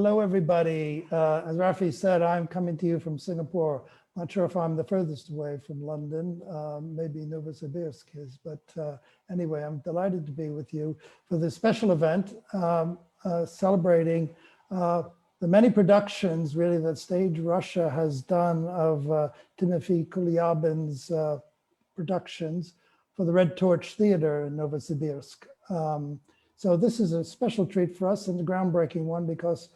Hello, everybody. As Rafi said, I'm coming to you from Singapore. Not sure if I'm the furthest away from London. Maybe Novosibirsk is, but anyway, I'm delighted to be with you for this special event celebrating the many productions really that Stage Russia has done of Timofey Kulyabin's productions for the Red Torch Theater in Novosibirsk. So this is a special treat for us and a groundbreaking one because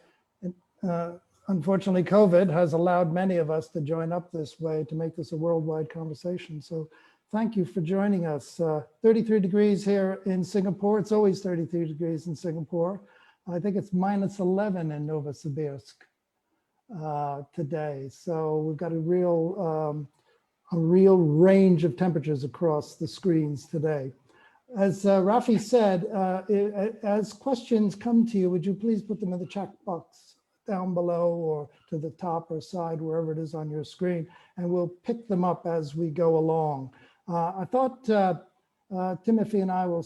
unfortunately, COVID has allowed many of us to join up this way to make this a worldwide conversation. So thank you for joining us. 33 degrees here in Singapore. It's always 33 degrees in Singapore. I think it's -11 in Novosibirsk today. So we've got a real range of temperatures across the screens today. As Rafi said, as questions come to you, would you please put them in the chat box down below or to the top or side, wherever it is on your screen, and we'll pick them up as we go along. I thought Timothy and I will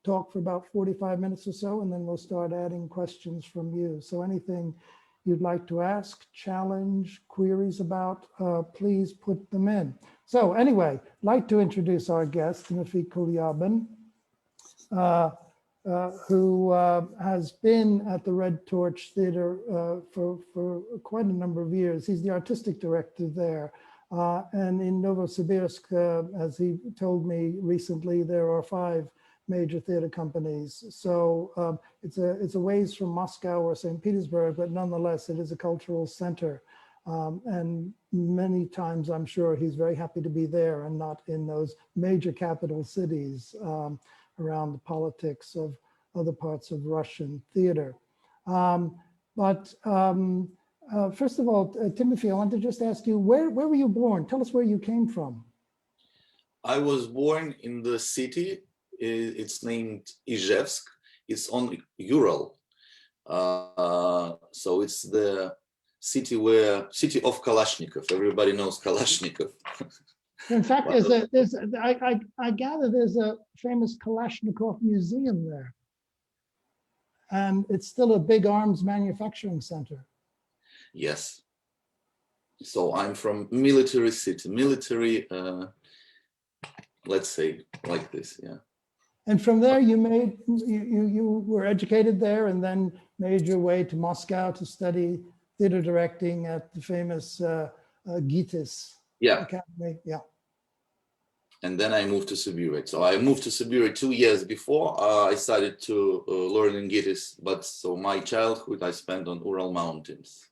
talk for about 45 minutes or so, and then we'll start adding questions from you. So anything you'd like to ask, challenge, queries about, please put them in. So anyway, I'd like to introduce our guest, Timofey Kulyabin, who has been at the Red Torch Theater for quite a number of years. He's the artistic director there. And in Novosibirsk, as he told me recently, there are 5 major theater companies. So it's a ways from Moscow or St. Petersburg, but nonetheless, it is a cultural center. And many times, I'm sure he's very happy to be there and not in those major capital cities around the politics of other parts of Russian theater. First of all, Timothy, I want to just ask you, where were you born? Tell us where you came from. I was born in the city. It's named Izhevsk. It's on Ural. So it's the city of Kalashnikov. Everybody knows Kalashnikov. In fact, I gather there's a famous Kalashnikov museum there. And it's still a big arms manufacturing center. Yes. So I'm from military city, let's say like this, yeah. And from there, you were educated there and then made your way to Moscow to study theater directing at the famous Gitis Academy. Yeah. And then I moved to Siberia. So I moved to Siberia 2 years before I started to learn in Gitis. But so my childhood I spent on Ural Mountains.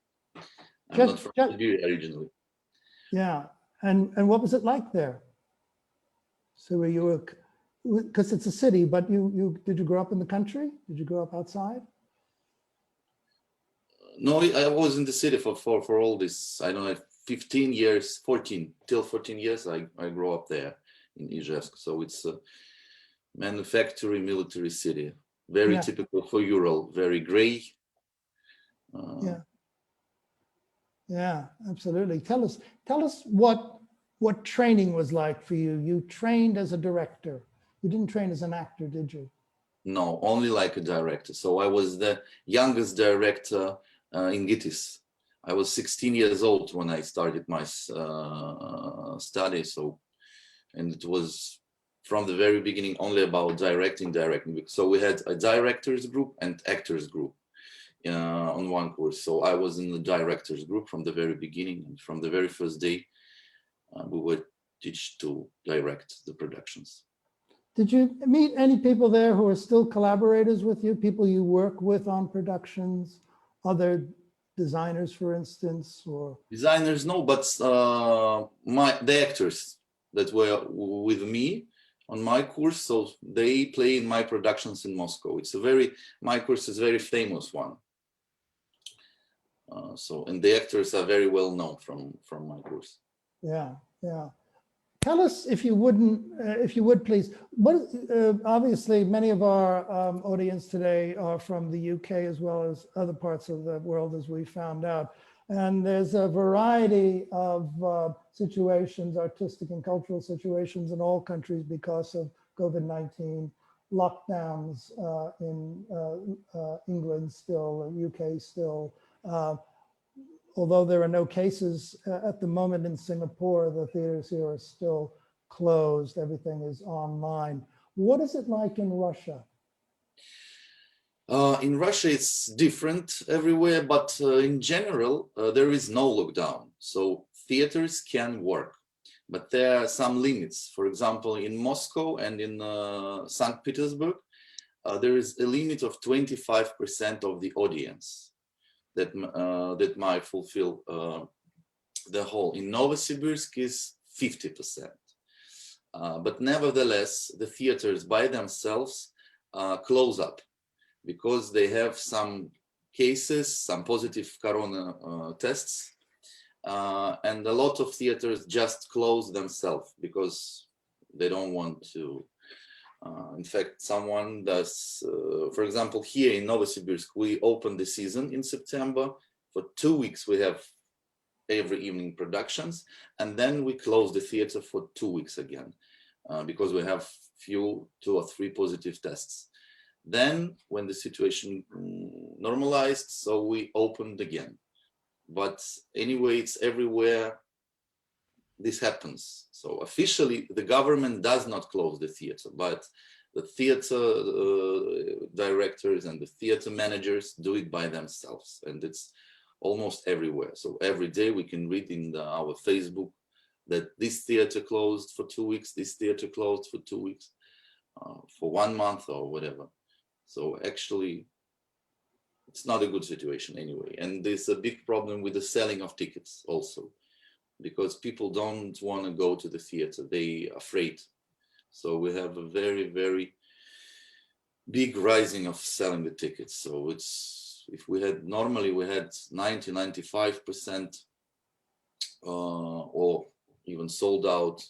I'm not from Siberia originally. Yeah. And what was it like there? So were you because it's a city, but did you grow up in the country? Did you grow up outside? No, I was in the city for all this, I don't know, 15 years, 14 years, I grew up there in Izhevsk. So it's a manufacturing military city, very typical for Ural, very gray. Yeah, absolutely. Tell us what training was like for you. You trained as a director. You didn't train as an actor, did you? No, only like a director. So I was the youngest director in Gitis. I was 16 years old when I started my study. So, and it was from the very beginning only about directing. So we had a directors group and actors group on one course. So I was in the directors group from the very beginning, and from the very first day, we were taught to direct the productions. Did you meet any people there who are still collaborators with you, people you work with on productions, other designers, for instance, or? Designers, no, but the actors that were with me on my course, so they play in my productions in Moscow. My course is a very famous one. And the actors are very well known from my course. Yeah. Tell us, if you would please, obviously many of our audience today are from the UK as well as other parts of the world, as we found out. And there's a variety of situations, artistic and cultural situations in all countries because of COVID-19. lockdowns in England still, UK still. Although there are no cases at the moment in Singapore, the theaters here are still closed. Everything is online. What is it like in Russia? In Russia, it's different everywhere, but in general, there is no lockdown. So theaters can work, but there are some limits. For example, in Moscow and in St. Petersburg, there is a limit of 25% of the audience that might fulfill the whole. In Novosibirsk is 50%. But nevertheless, the theaters by themselves close up because they have some cases, some positive corona tests, and a lot of theaters just close themselves because they don't want to. In fact, someone does, for example, here in Novosibirsk, we opened the season in September. For 2 weeks, we have every evening productions, and then we close the theater for 2 weeks again because we have 2 or 3 positive tests. Then when the situation normalized, so we opened again. But anyway, it's everywhere this happens. So officially, the government does not close the theater, but the theater directors and the theater managers do it by themselves. And it's almost everywhere. So every day we can read in our Facebook that this theater closed for 2 weeks, this theater closed for 2 weeks, for 1 month or whatever. So actually, it's not a good situation anyway. And there's a big problem with the selling of tickets also, because people don't want to go to the theater. They're afraid. So we have a very, very big rising of selling the tickets. So it's, if we had, normally we had 90, 95% or even sold out.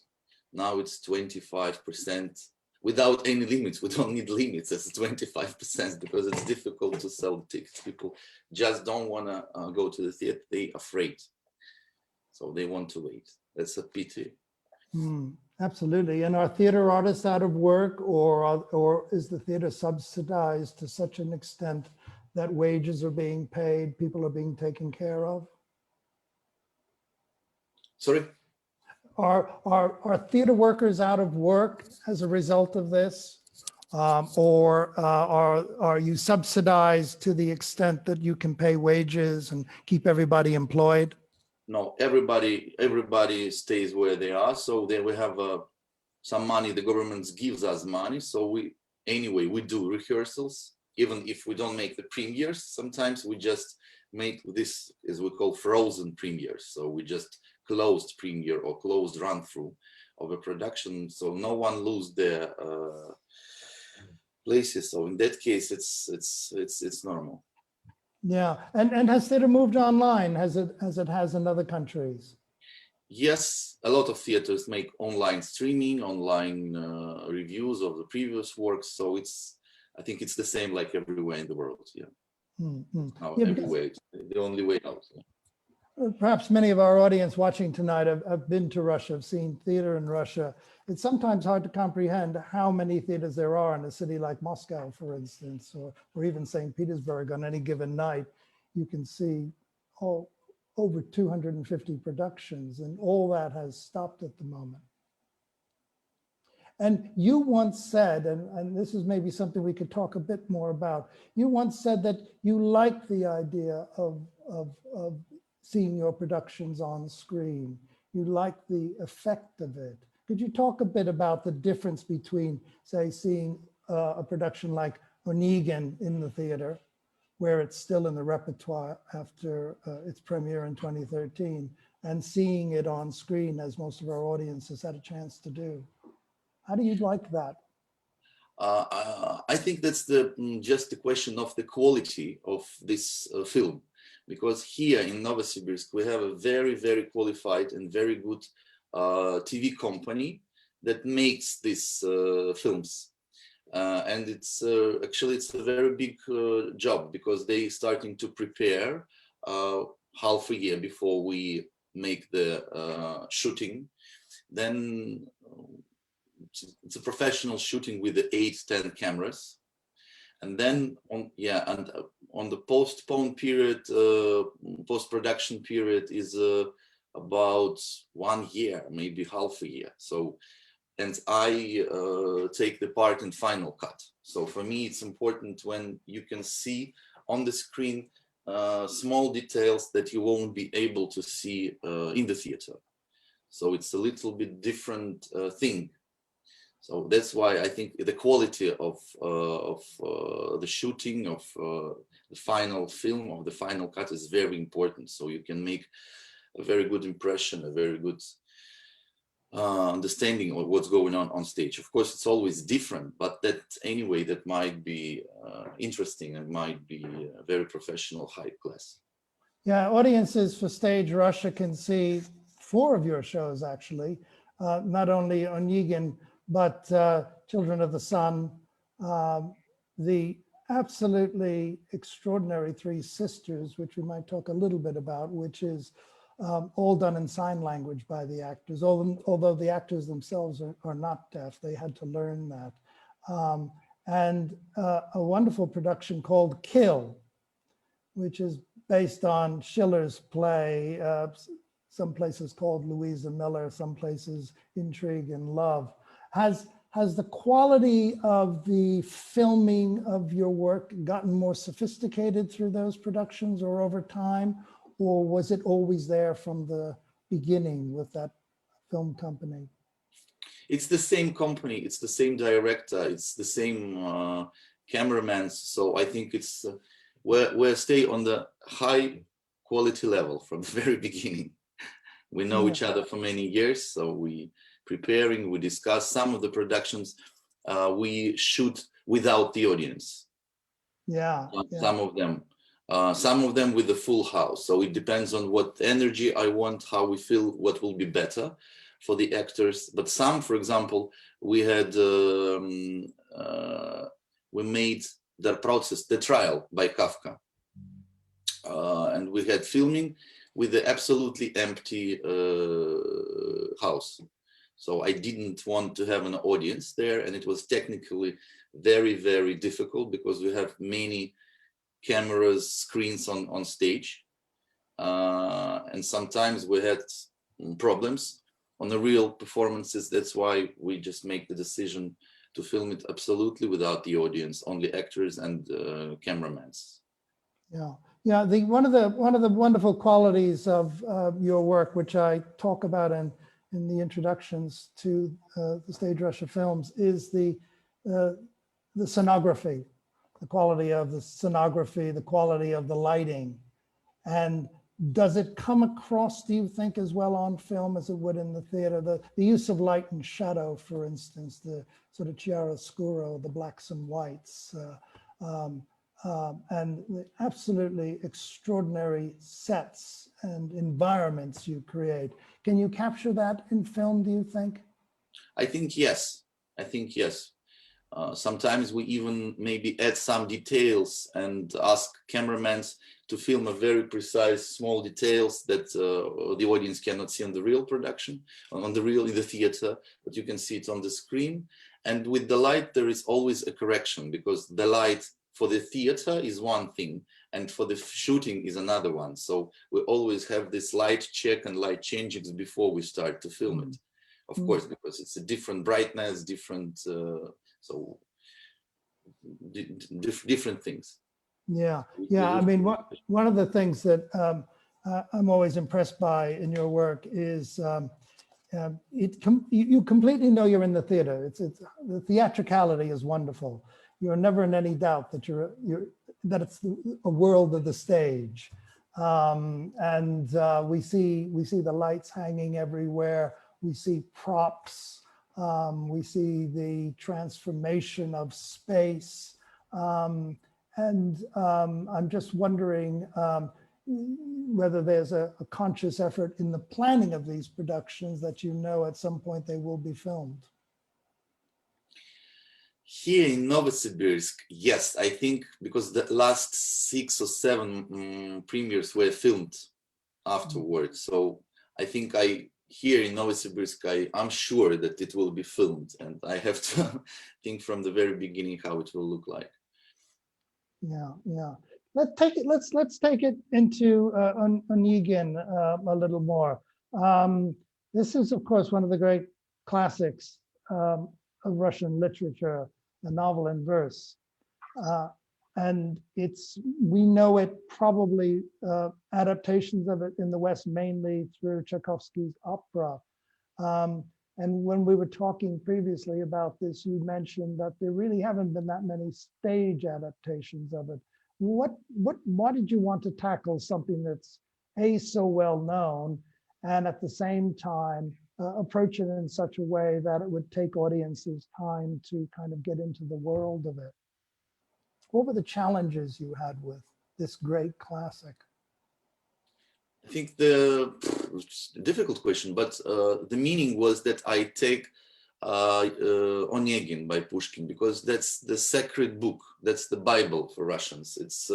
Now it's 25%. Without any limits. We don't need limits. It's 25% because it's difficult to sell tickets. People just don't want to go to the theater. They're afraid. So they want to wait. That's a pity. Absolutely. And are theater artists out of work, or is the theater subsidized to such an extent that wages are being paid, people are being taken care of? Sorry? Are theater workers out of work as a result of this? Or are you subsidized to the extent that you can pay wages and keep everybody employed? No, everybody stays where they are. So there we have some money. The government gives us money. So we do rehearsals, even if we don't make the premieres. Sometimes we just make this, as we call, frozen premieres. So we just closed premiere or closed run through of a production, so no one lose their places. So in that case, it's normal. Yeah, and has theater moved online as it has in other countries? Yes, a lot of theaters make online streaming, online reviews of the previous works. So I think it's the same like everywhere in the world. Yeah, Yeah, everywhere. It's the only way out. Yeah. Perhaps many of our audience watching tonight have been to Russia, have seen theater in Russia. It's sometimes hard to comprehend how many theaters there are in a city like Moscow, for instance, or even St. Petersburg. On any given night, you can see over 250 productions, and all that has stopped at the moment. And you once said, and this is maybe something we could talk a bit more about, you once said that you like the idea of seeing your productions on screen. You like the effect of it. Could you talk a bit about the difference between, say, seeing a production like Onegin in the theater, where it's still in the repertoire after its premiere in 2013, and seeing it on screen, as most of our audience has had a chance to do? How do you like that? I think that's just the question of the quality of this film. Because here in Novosibirsk, we have a very, very qualified and very good TV company that makes these films. And it's actually, it's a very big job because they starting to prepare half a year before we make the shooting. Then it's a professional shooting with the 8-10 cameras. And then on the post-production period is about 1 year, maybe half a year. So, and I take the part in final cut. So for me, it's important when you can see on the screen small details that you won't be able to see in the theater. So it's a little bit different thing. So that's why I think the quality of the shooting of the final film, of the final cut, is very important. So you can make a very good impression, a very good understanding of what's going on stage. Of course, it's always different, but that anyway, that might be interesting and might be very professional, high class. Yeah, audiences for Stage Russia can see 4 of your shows, actually, not only Onegin, but Children of the Sun, the absolutely extraordinary Three Sisters, which we might talk a little bit about, which is all done in sign language by the actors, although the actors themselves are not deaf. They had to learn that. And a wonderful production called Kill, which is based on Schiller's play, some places called Louisa Miller, some places Intrigue and Love. Has the quality of the filming of your work gotten more sophisticated through those productions or over time? Or was it always there from the beginning with that film company? It's the same company, it's the same director, it's the same cameraman. So I think it's we're stay on the high quality level from the very beginning. We know each other for many years, so we preparing, we discuss some of the productions we shoot without the audience. Some of them with the full house. So it depends on what energy I want, how we feel, what will be better for the actors. But some, for example, we had we made the trial by Kafka, and we had filming with the absolutely empty house. So I didn't want to have an audience there, and it was technically very, very difficult because we have many cameras, screens on stage, and sometimes we had problems on the real performances. That's why we just make the decision to film it absolutely without the audience, only actors and cameramans. Yeah. One of the wonderful qualities of your work, which I talk about in the introductions to the Stage Russia films, is the scenography, the quality of the scenography, the quality of the lighting. And does it come across, do you think, as well on film as it would in the theater? The use of light and shadow, for instance, the sort of chiaroscuro, the blacks and whites, and the absolutely extraordinary sets and environments you create. Can you capture that in film, do you think? I think yes. Sometimes we even maybe add some details and ask cameramen to film a very precise small details that the audience cannot see on the real production, in the theater, but you can see it on the screen. And with the light, there is always a correction, because the light for the theater is one thing and for the shooting is another one. So we always have this light check and light changings before we start to film it. Of course, because it's a different brightness, different, so different things. Yeah. I mean, one of the things that I'm always impressed by in your work is you completely know you're in the theater. The theatricality is wonderful. You're never in any doubt that that it's a world of the stage, and we see the lights hanging everywhere. We see props. We see the transformation of space, and I'm just wondering whether there's a conscious effort in the planning of these productions that you know at some point they will be filmed. Here in Novosibirsk, yes, I think because the last 6 or 7 premieres were filmed afterwards. So I think here in Novosibirsk, I'm sure that it will be filmed, and I have to think from the very beginning how it will look like. Yeah, yeah. Let's take it into Onegin a little more. This is, of course, one of the great classics of Russian literature, the novel in verse. And we know it probably adaptations of it in the West, mainly through Tchaikovsky's opera. And when we were talking previously about this, you mentioned that there really haven't been that many stage adaptations of it. Why did you want to tackle something that's so well known, and at the same time approach it in such a way that it would take audiences time to kind of get into the world of it? What were the challenges you had with this great classic? I think it's a difficult question, but the meaning was that I take Onegin by Pushkin, because that's the sacred book, that's the Bible for Russians. It's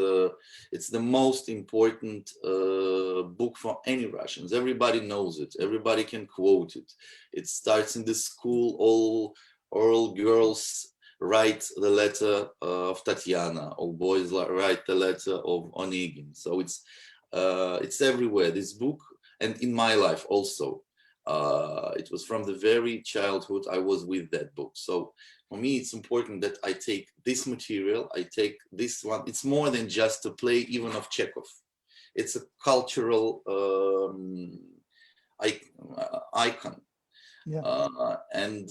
the most important book for any Russians. Everybody knows it, everybody can quote it. It starts in the school, all girls write the letter of Tatiana, all boys write the letter of Onegin. So it's everywhere, this book, and in my life also. It was from the very childhood I was with that book. So for me, it's important that I take this material, I take this one. It's more than just a play, even of Chekhov. It's a cultural icon. Yeah. And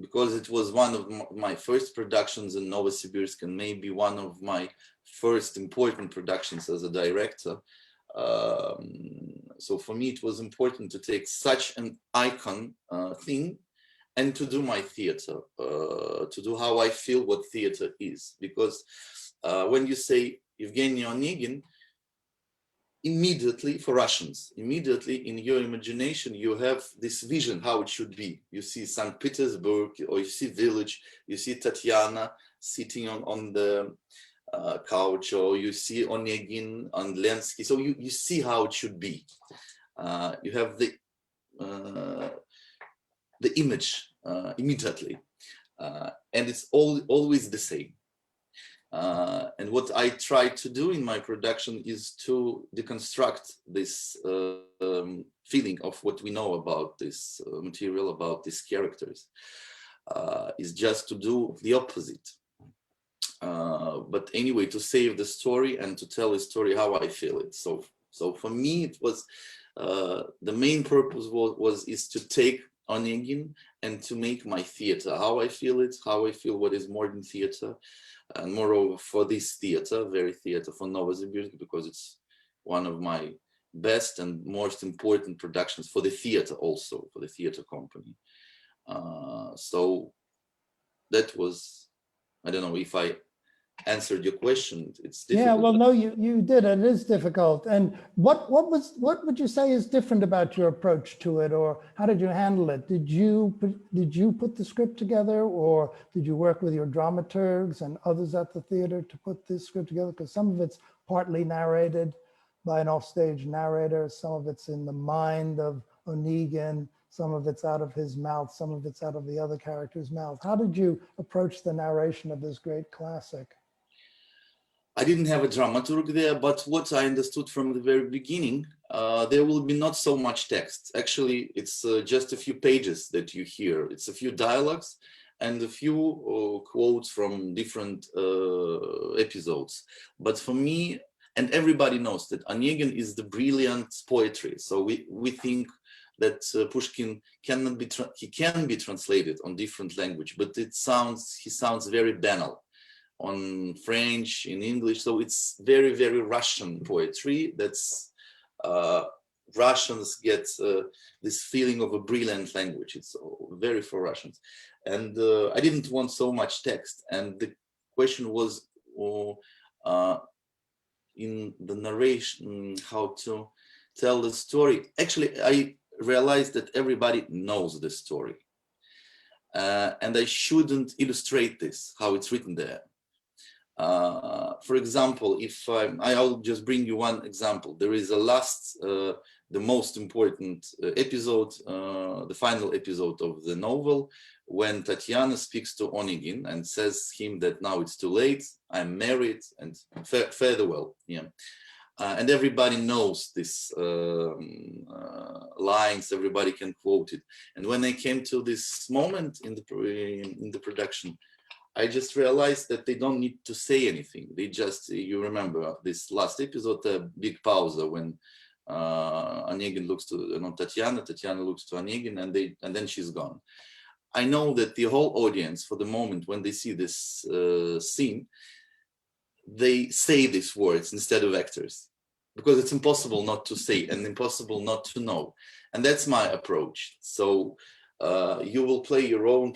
because it was one of my first productions in Novosibirsk, and maybe one of my first important productions as a director. So for me, it was important to take such an icon thing and to do my theater, to do how I feel what theater is. Because when you say Evgeny Onegin, immediately, for Russians, immediately in your imagination, you have this vision how it should be. You see St. Petersburg, or you see village, you see Tatiana sitting on the couch, or you see Onegin on Lensky. So you see how it should be. You have the image immediately, and it's always the same. And what I try to do in my production is to deconstruct this feeling of what we know about this material, about these characters, is just to do the opposite. But anyway, to save the story and to tell a story how I feel it. So for me, it was the main purpose is to take Onegin and to make my theater, how I feel it, how I feel what is modern theater. And moreover, for this theater, very theater for Novosibirsk, because it's one of my best and most important productions for the theater, also for the theater company. So that was, I don't know if I answered your question. It's difficult. Yeah, well, no, you did. It is difficult. And what would you say is different about your approach to it, or how did you handle it? Did you put the script together, or did you work with your dramaturgs and others at the theater to put this script together? Because some of it's partly narrated by an offstage narrator, some of it's in the mind of Onegin, some of it's out of his mouth, some of it's out of the other character's mouth. How did you approach the narration of this great classic? I didn't have a dramaturg there, but what I understood from the very beginning, there will be not so much text. Actually, it's just a few pages that you hear. It's a few dialogues and a few quotes from different episodes. But for me, and everybody knows that Onegin is the brilliant poetry. So we think that Pushkin can be translated on different language, but he sounds very banal on French, in English. So it's very, very Russian poetry. That's Russians get this feeling of a brilliant language. It's very for Russians. And I didn't want so much text. And the question was in the narration, how to tell the story. Actually, I realized that everybody knows the story. And I shouldn't illustrate this, how it's written there. For example, if I'll just bring you one example. There is a last, the most important episode, the final episode of the novel, when Tatiana speaks to Onegin and says him that now it's too late, I'm married, and farewell. Yeah. And everybody knows this lines, everybody can quote it. And when I came to this moment in the production, I just realized that they don't need to say anything. They just, you remember this last episode, a big pause when Onegin looks to Tatiana, Tatiana looks to Onegin, and then she's gone. I know that the whole audience, for the moment when they see this scene, they say these words instead of actors, because it's impossible not to say and impossible not to know. And that's my approach. So you will play your own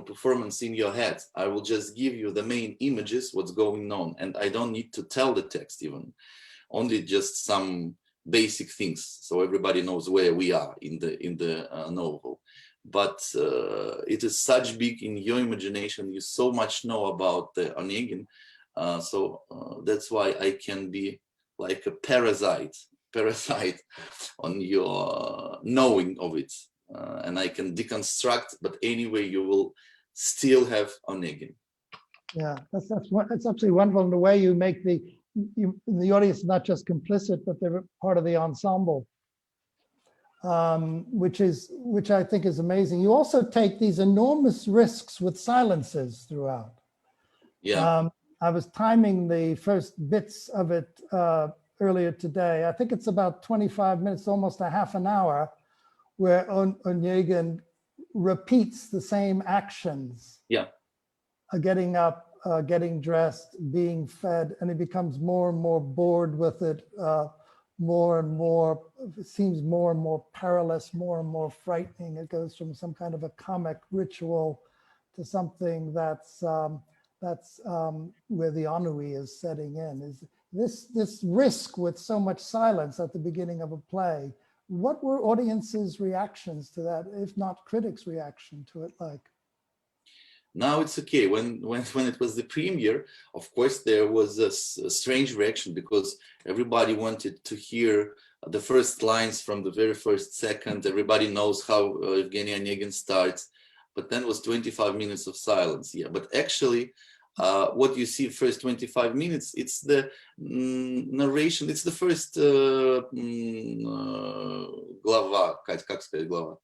performance in your head. I will just give you the main images, what's going on, and I don't need to tell the text even, only just some basic things, so everybody knows where we are in the novel. But it is such big in your imagination. You so much know about the Onegin, so that's why I can be like a parasite on your knowing of it. And I can deconstruct, but anyway, you will still have Onegin. Yeah, that's absolutely wonderful in the way you make the audience not just complicit, but they're part of the ensemble, which I think is amazing. You also take these enormous risks with silences throughout. Yeah. I was timing the first bits of it earlier today. I think it's about 25 minutes, almost a half an hour, where Onegin repeats the same actions. Yeah. Getting up, getting dressed, being fed, and he becomes more and more bored with it, more and more, it seems more and more perilous, more and more frightening. It goes from some kind of a comic ritual to something that's where the ennui is setting in. Is this risk with so much silence at the beginning of a play? What were audiences' reactions to that, if not critics' reaction to it like? Now it's okay. When it was the premiere, of course, there was a strange reaction because everybody wanted to hear the first lines from the very first second. Everybody knows how Evgeny Onegin starts, but then was 25 minutes of silence. Yeah, but actually, what you see first 25 minutes, it's the narration. It's the first глава, как сказать глава?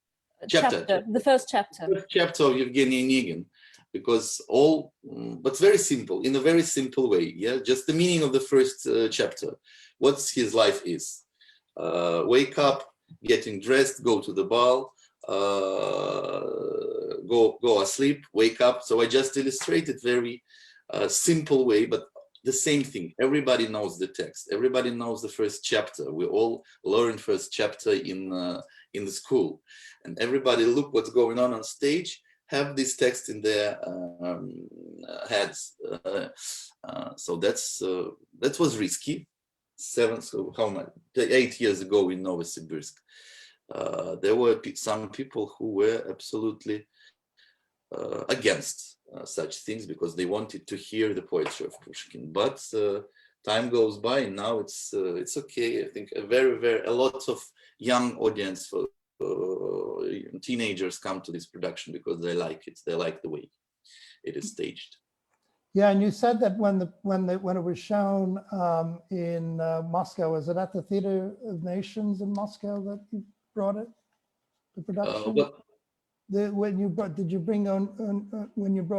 Chapter. The first chapter. First chapter of Evgeny Onegin. Because but very simple, in a very simple way. Yeah, just the meaning of the first chapter. What's his life is: wake up, getting dressed, go to the ball, go asleep, wake up. So I just illustrated very simple way, but the same thing. Everybody knows the text. Everybody knows the first chapter. We all learned first chapter in the school, and everybody look what's going on stage. Have this text in their heads, so that was risky. 8 years ago in Novosibirsk, there were some people who were absolutely against such things because they wanted to hear the poetry of Pushkin. But time goes by, and now it's okay. I think a lot of young audience for. Teenagers come to this production because they like it. They like the way it is staged. Yeah, and you said that when it was shown in Moscow, was it at the Theater of Nations in Moscow that you brought it, the production? When you brought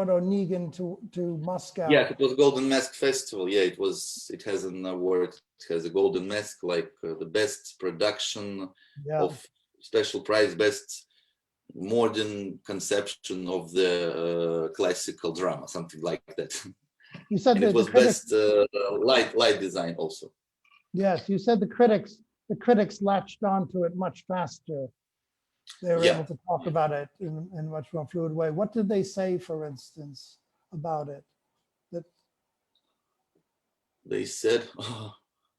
Onegin to Moscow? Yeah, it was Golden Mask Festival. Yeah, it was. It has an award. It has a Golden Mask, like the best production of. Special prize, best modern conception of the classical drama, something like that. You said it was best light design also. Yes, you said the critics latched onto it much faster. They were able to talk about it in a much more fluid way. What did they say, for instance, about it? That they said.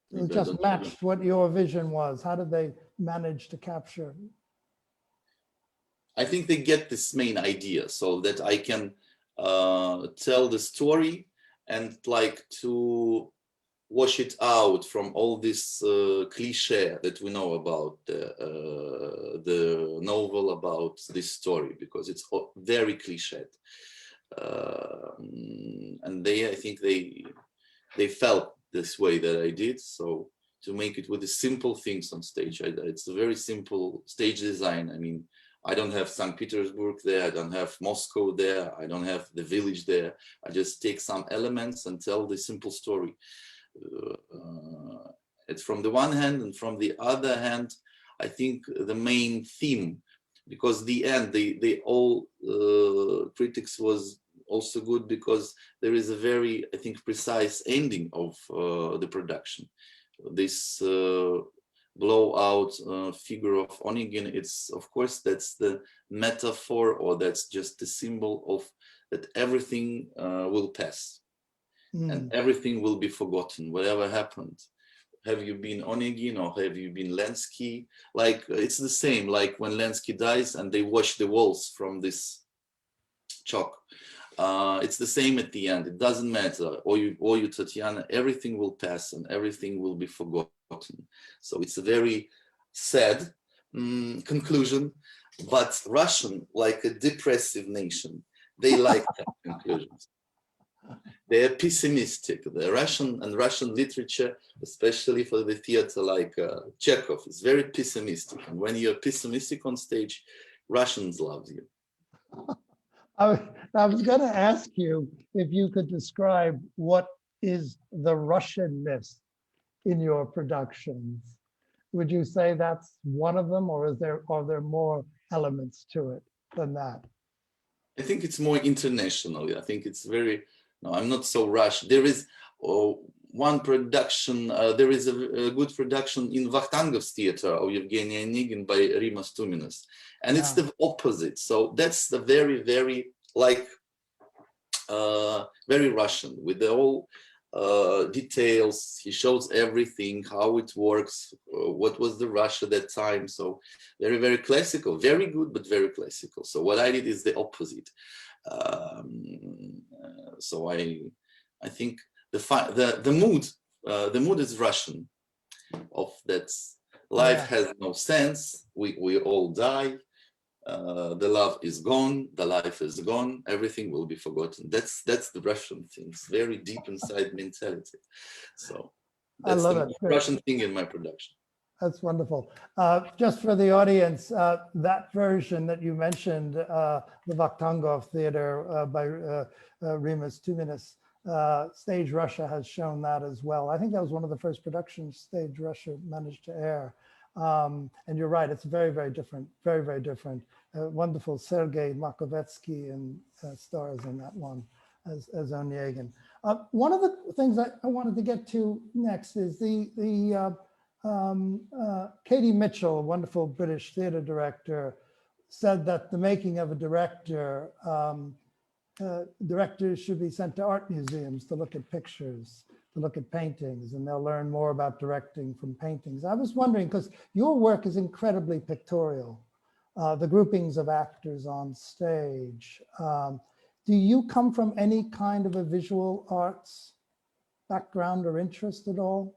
It just matched what your vision was. How did they manage to capture? I think they get this main idea so that I can tell the story and like to wash it out from all this cliche that we know about the novel, about this story, because it's very cliched. And I think they felt this way that I did. So to make it with the simple things on stage, it's a very simple stage design. I mean, I don't have St. Petersburg there, I don't have Moscow there, I don't have the village there. I just take some elements and tell the simple story. It's from the one hand, and from the other hand, I think the main theme, because the end, they all critics was also good, because there is a very, I think, precise ending of the production. This blowout figure of Onegin, it's, of course, that's the metaphor, or that's just the symbol of that everything will pass. And everything will be forgotten, whatever happened. Have you been Onegin or have you been Lenski? Like, it's the same, like when Lenski dies and they wash the walls from this chalk. It's the same at the end. It doesn't matter. Or you, Tatiana, everything will pass and everything will be forgotten. So it's a very sad conclusion, but Russian, like a depressive nation, they like that conclusions. They are pessimistic. The Russian literature, especially for the theater like Chekhov, is very pessimistic. And when you're pessimistic on stage, Russians love you. I was going to ask you if you could describe what is the Russianness in your productions. Would you say that's one of them, or are there more elements to it than that? I think it's more international. I think it's very. No, I'm not so Russian. There is one production, there is a good production in Vakhtangov's theater of Evgeny Onegin by Rimas Tuminas. And it's the opposite. So that's the very, very, like, very Russian, with the whole details. He shows everything, how it works, what was the Russia at that time. So very, very classical, very good, but very classical. So what I did is the opposite. So I think the mood is Russian, of that life has no sense, we all die, the love is gone, the life is gone, everything will be forgotten. That's the Russian thing. It's very deep inside mentality. So that's the Russian thing in my production. That's wonderful. Just for the audience, that version that you mentioned, the Vakhtangov Theater by Rimas Tuminas, Stage Russia has shown that as well. I think that was one of the first productions Stage Russia managed to air. And you're right, it's very, very different, very, very different. Wonderful Sergei Makovetsky and stars in that one as Onegin. One of the things I wanted to get to next is Katie Mitchell, a wonderful British theater director, said that the making of a director, directors should be sent to art museums to look at pictures, to look at paintings, and they'll learn more about directing from paintings. I was wondering, because your work is incredibly pictorial, the groupings of actors on stage. Do you come from any kind of a visual arts background or interest at all?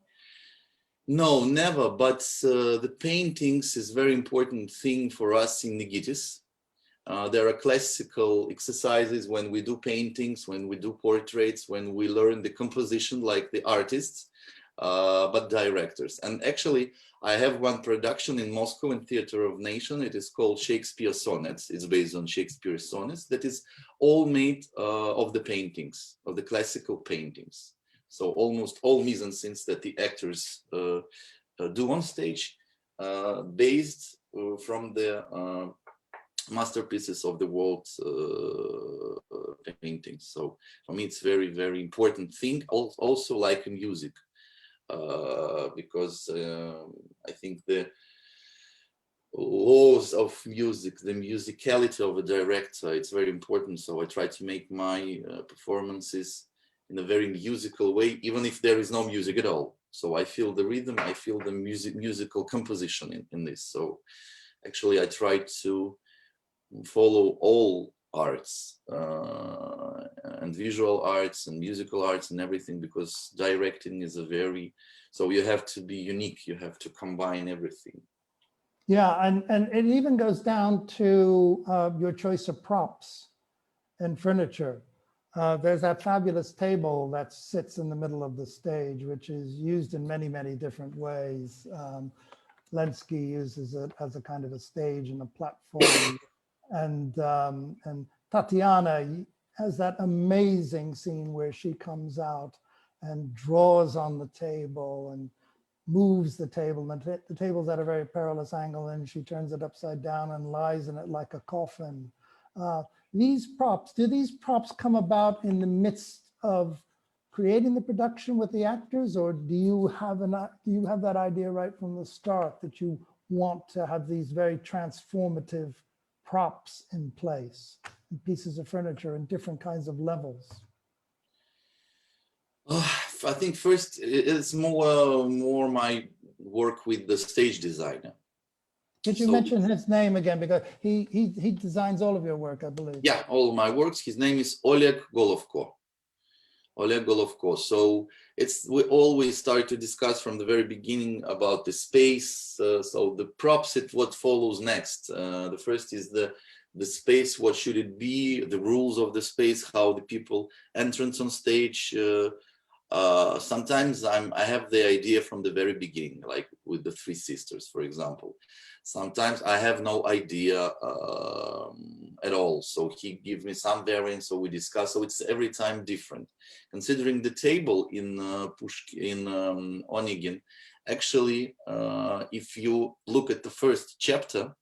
No, never. But the paintings is a very important thing for us in Nigitis. There are classical exercises when we do paintings, when we do portraits, when we learn the composition like the artists, but directors. And actually, I have one production in Moscow in Theater of Nation. It is called Shakespeare Sonnets. It's based on Shakespeare Sonnets. That is all made of the paintings, of the classical paintings. So almost all mise-en-scenes that the actors do on stage, based from the masterpieces of the world paintings. So for me, it's very, very important thing. Also like in music, because I think the laws of music, the musicality of a director, it's very important. So I try to make my performances in a very musical way, even if there is no music at all. So I feel the rhythm, I feel the musical composition in this. So actually I try to follow all arts and visual arts and musical arts and everything, because directing is so you have to be unique, you have to combine everything. Yeah, and it even goes down to your choice of props and furniture. There's that fabulous table that sits in the middle of the stage, which is used in many, many different ways. Lenski uses it as a kind of a stage and a platform. And Tatiana has that amazing scene where she comes out and draws on the table and moves the table, and the table's at a very perilous angle, and she turns it upside down and lies in it like a coffin. These props, do these props come about in the midst of creating the production with the actors, or do you have that idea right from the start that you want to have these very transformative props in place, and pieces of furniture in different kinds of levels? I think first it's more my work with the stage designer. Could you mention his name again, because he designs all of your work, I believe. Yeah, all of my works. His name is Oleg Golovko. Oleg Golovko. So we always start to discuss from the very beginning about the space. So the props, what follows next. The first is the space, what should it be, the rules of the space, how the people entrance on stage. Sometimes I have the idea from the very beginning, like with the Three Sisters, for example. Sometimes I have no idea at all. So he gives me some variants, so we discuss. So it's every time different. Considering the table in Pushkin, in Onegin, actually, if you look at the first chapter,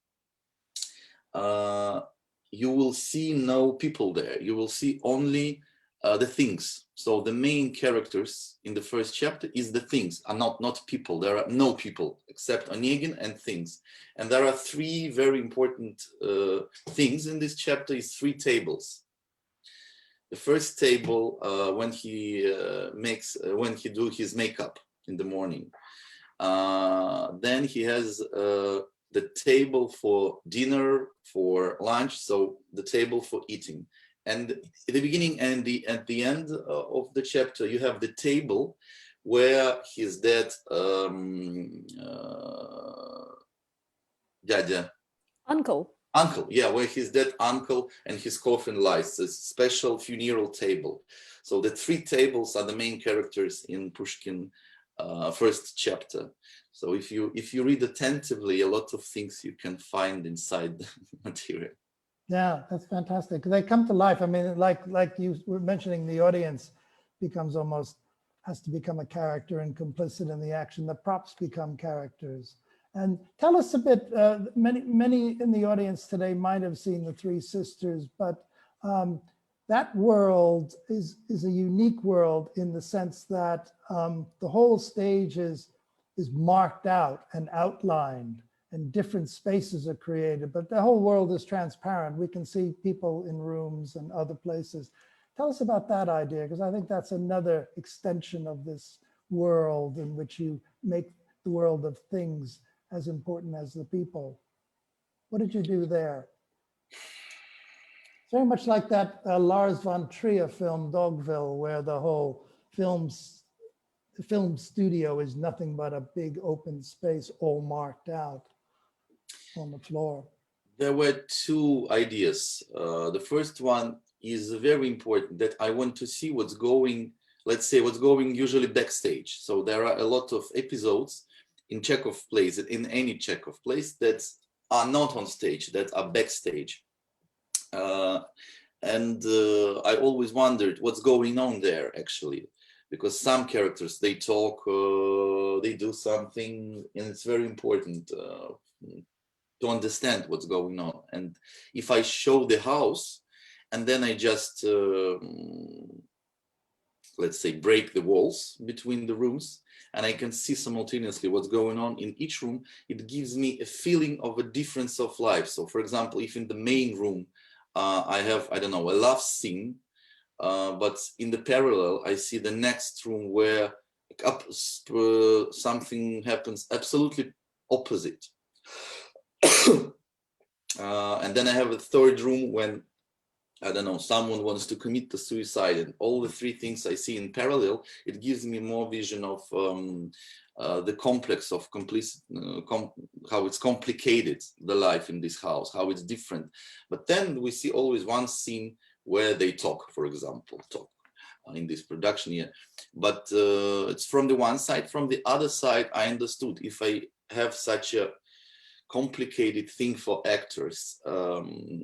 you will see no people there. You will see only the things. So the main characters in the first chapter is the things, are not people. There are no people except Onegin and things. And there are three very important things in this chapter. Is three tables. The first table when he do his makeup in the morning. Then he has the table for dinner, for lunch. So the table for eating. And at the beginning and at the end of the chapter, you have the table where his dead uncle, yeah, where his dead uncle and his coffin lies. It's a special funeral table. So the three tables are the main characters in Pushkin first chapter. So if you read attentively, a lot of things you can find inside the material. Yeah, that's fantastic. They come to life. I mean, like you were mentioning, the audience has to become a character and complicit in the action. The props become characters. And tell us a bit, many in the audience today might have seen the Three Sisters, but that world is a unique world in the sense that the whole stage is marked out and outlined, and different spaces are created, but the whole world is transparent. We can see people in rooms and other places. Tell us about that idea, because I think that's another extension of this world in which you make the world of things as important as the people. What did you do there? It's very much like that Lars von Trier film, Dogville, where the whole film studio is nothing but a big open space all marked out on the floor. There were two ideas. The first one is very important, that I want to see what's going, let's say what's going usually backstage. So there are a lot of episodes in Chekhov plays, in any Chekhov plays, that are not on stage, that are backstage. And I always wondered what's going on there actually, because some characters, they talk, they do something, and it's very important to understand what's going on. And if I show the house and then I just let's say break the walls between the rooms, and I can see simultaneously what's going on in each room, it gives me a feeling of a difference of life. So for example, if in the main room I have, I don't know, a love scene, but in the parallel I see the next room where something happens absolutely opposite. And then I have a third room when I don't know, someone wants to commit the suicide, and all the three things I see in parallel, it gives me more vision of the complex of how it's complicated, the life in this house, how it's different. But then we see always one scene where they talk, for example, in this production here. But it's from the one side. From the other side, I understood if I have such a complicated thing for actors,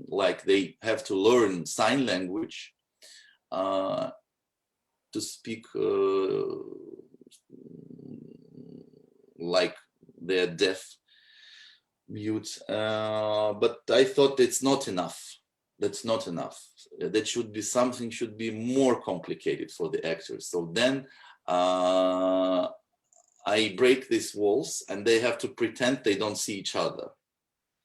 like they have to learn sign language to speak like they're deaf, mute. But I thought it's not enough. That's not enough. That should be something, should be more complicated for the actors. So then I break these walls and they have to pretend they don't see each other,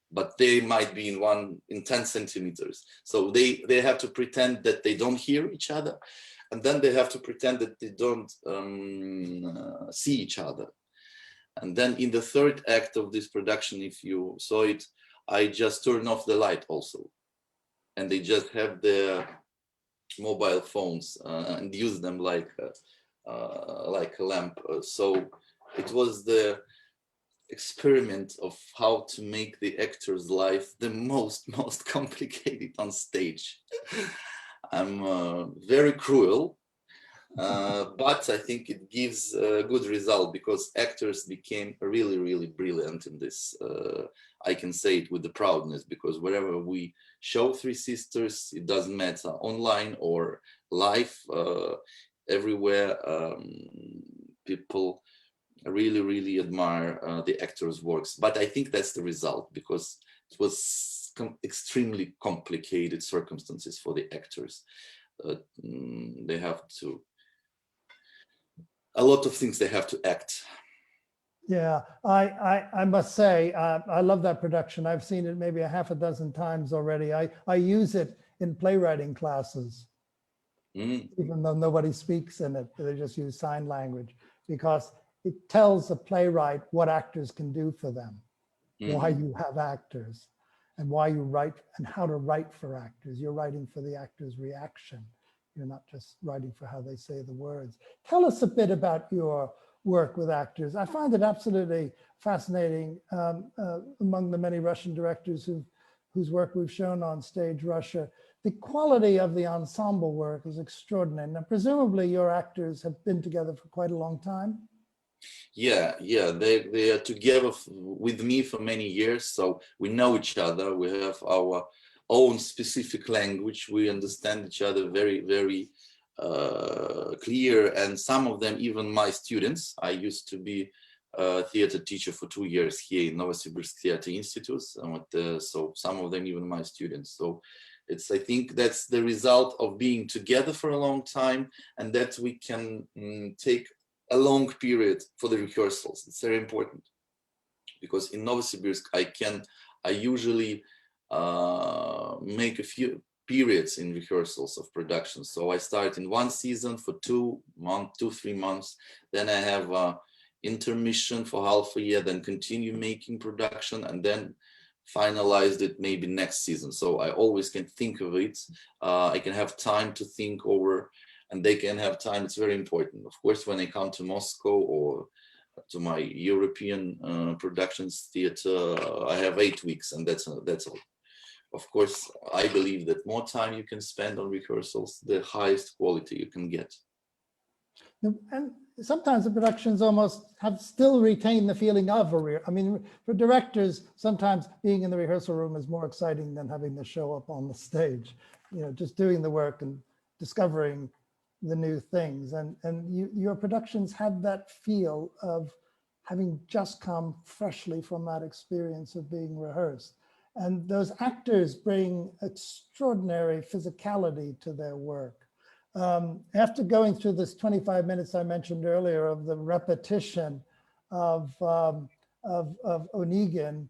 but they might be in 10 centimeters. So they have to pretend that they don't hear each other. And then they have to pretend that they don't see each other. And then in the third act of this production, if you saw it, I just turn off the light also. And they just have their mobile phones and use them like a lamp. So it was the experiment of how to make the actor's life the most complicated on stage. I'm very cruel, but I think it gives a good result because actors became really brilliant in this. I can say it with the proudness because wherever we show Three Sisters, it doesn't matter online or live, everywhere people really admire the actors' works. But I think that's the result because it was extremely complicated circumstances for the actors. They have to, a lot of things they have to act. Yeah, I must say, I love that production. I've seen it maybe a half a dozen times already. I use it in playwriting classes, even though nobody speaks in it. They just use sign language because it tells a playwright what actors can do for them, why you have actors, and why you write and how to write for actors. You're writing for the actor's reaction. You're not just writing for how they say the words. Tell us a bit about your work with actors. I find it absolutely fascinating among the many Russian directors whose work we've shown on Stage Russia. The quality of the ensemble work is extraordinary. Now, presumably your actors have been together for quite a long time. Yeah, they are together with me for many years, so we know each other. We have our own specific language. We understand each other very clear, and some of them even my students. I used to be a theater teacher for 2 years here in Novosibirsk Theater Institute, so some of them even my students. So I think that's the result of being together for a long time, and that we can take a long period for the rehearsals. It's very important because in Novosibirsk I usually make a few periods in rehearsals of production. So I start in one season for 3 months, then I have a intermission for half a year, then continue making production, and then finalized it maybe next season. So I always can think of it. I can have time to think over, and they can have time. It's very important. Of course, when I come to Moscow or to my European productions theater, I have 8 weeks, and that's all. Of course, I believe that more time you can spend on rehearsals, the highest quality you can get. And sometimes the productions almost have still retained the feeling of I mean, for directors, sometimes being in the rehearsal room is more exciting than having to show up on the stage. You know, just doing the work and discovering the new things. And your productions have that feel of having just come freshly from that experience of being rehearsed. And those actors bring extraordinary physicality to their work. After going through this 25 minutes I mentioned earlier of the repetition of Onegin,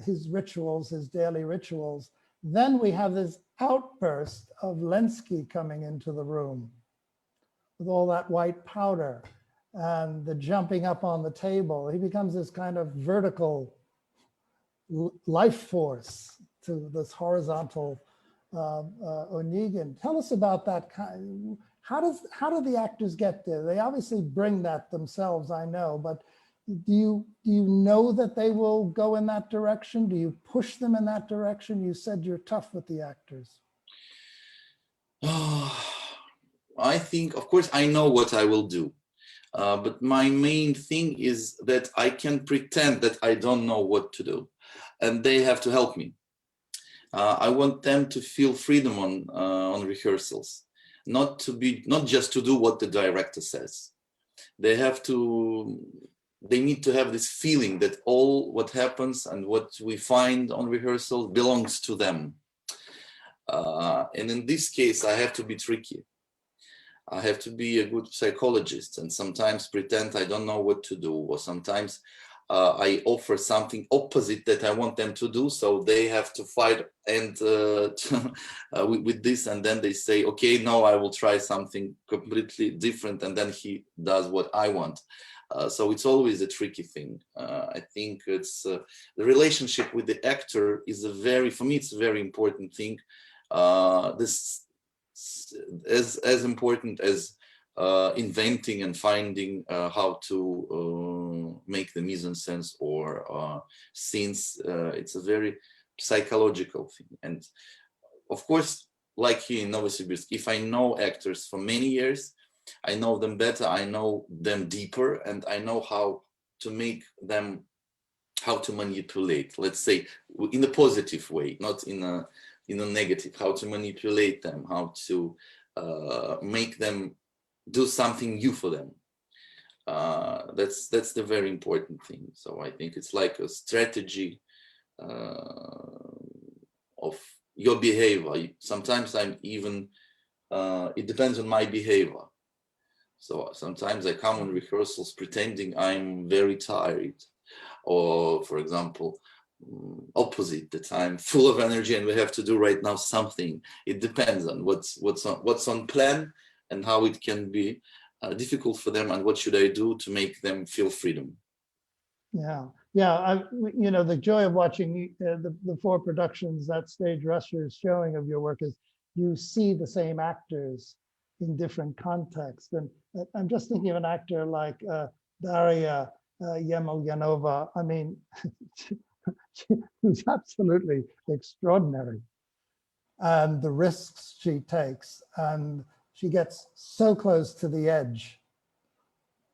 his rituals, his daily rituals, then we have this outburst of Lenski coming into the room with all that white powder and the jumping up on the table. He becomes this kind of vertical life force to this horizontal Onegin. Tell us about that. How do the actors get there? They obviously bring that themselves, I know, but do you know that they will go in that direction? Do you push them in that direction? You said you're tough with the actors. I think, of course, I know what I will do. But my main thing is that I can pretend that I don't know what to do, and they have to help me. I want them to feel freedom on rehearsals, not just to do what the director says. They need to have this feeling that all what happens and what we find on rehearsal belongs to them. And in this case, I have to be tricky. I have to be a good psychologist and sometimes pretend I don't know what to do, or sometimes I offer something opposite that I want them to do, so they have to fight and with this, and then they say, okay, no, I will try something completely different, and then he does what I want. So it's always a tricky thing. I think it's the relationship with the actor is for me, it's a very important thing. This as important as inventing and finding how to make the mise-en-scène or scenes. It's a very psychological thing. And of course, like here in Novosibirsk, if I know actors for many years, I know them better, I know them deeper, and I know how to make them, how to manipulate, let's say, in a positive way, not in a negative, how to manipulate them, how to make them do something new for them. That's the very important thing. So I think it's like a strategy of your behavior. Sometimes I'm even, it depends on my behavior. So sometimes I come on rehearsals pretending I'm very tired, or for example, opposite, that I'm full of energy and we have to do right now something. It depends on what's on plan and how it can be difficult for them, and what should I do to make them feel freedom. Yeah, the joy of watching the 4 productions that Stage Russia is showing of your work is you see the same actors in different contexts. And I'm just thinking of an actor like Daria Yemelyanova. I mean, she's absolutely extraordinary, and the risks she takes, and she gets so close to the edge,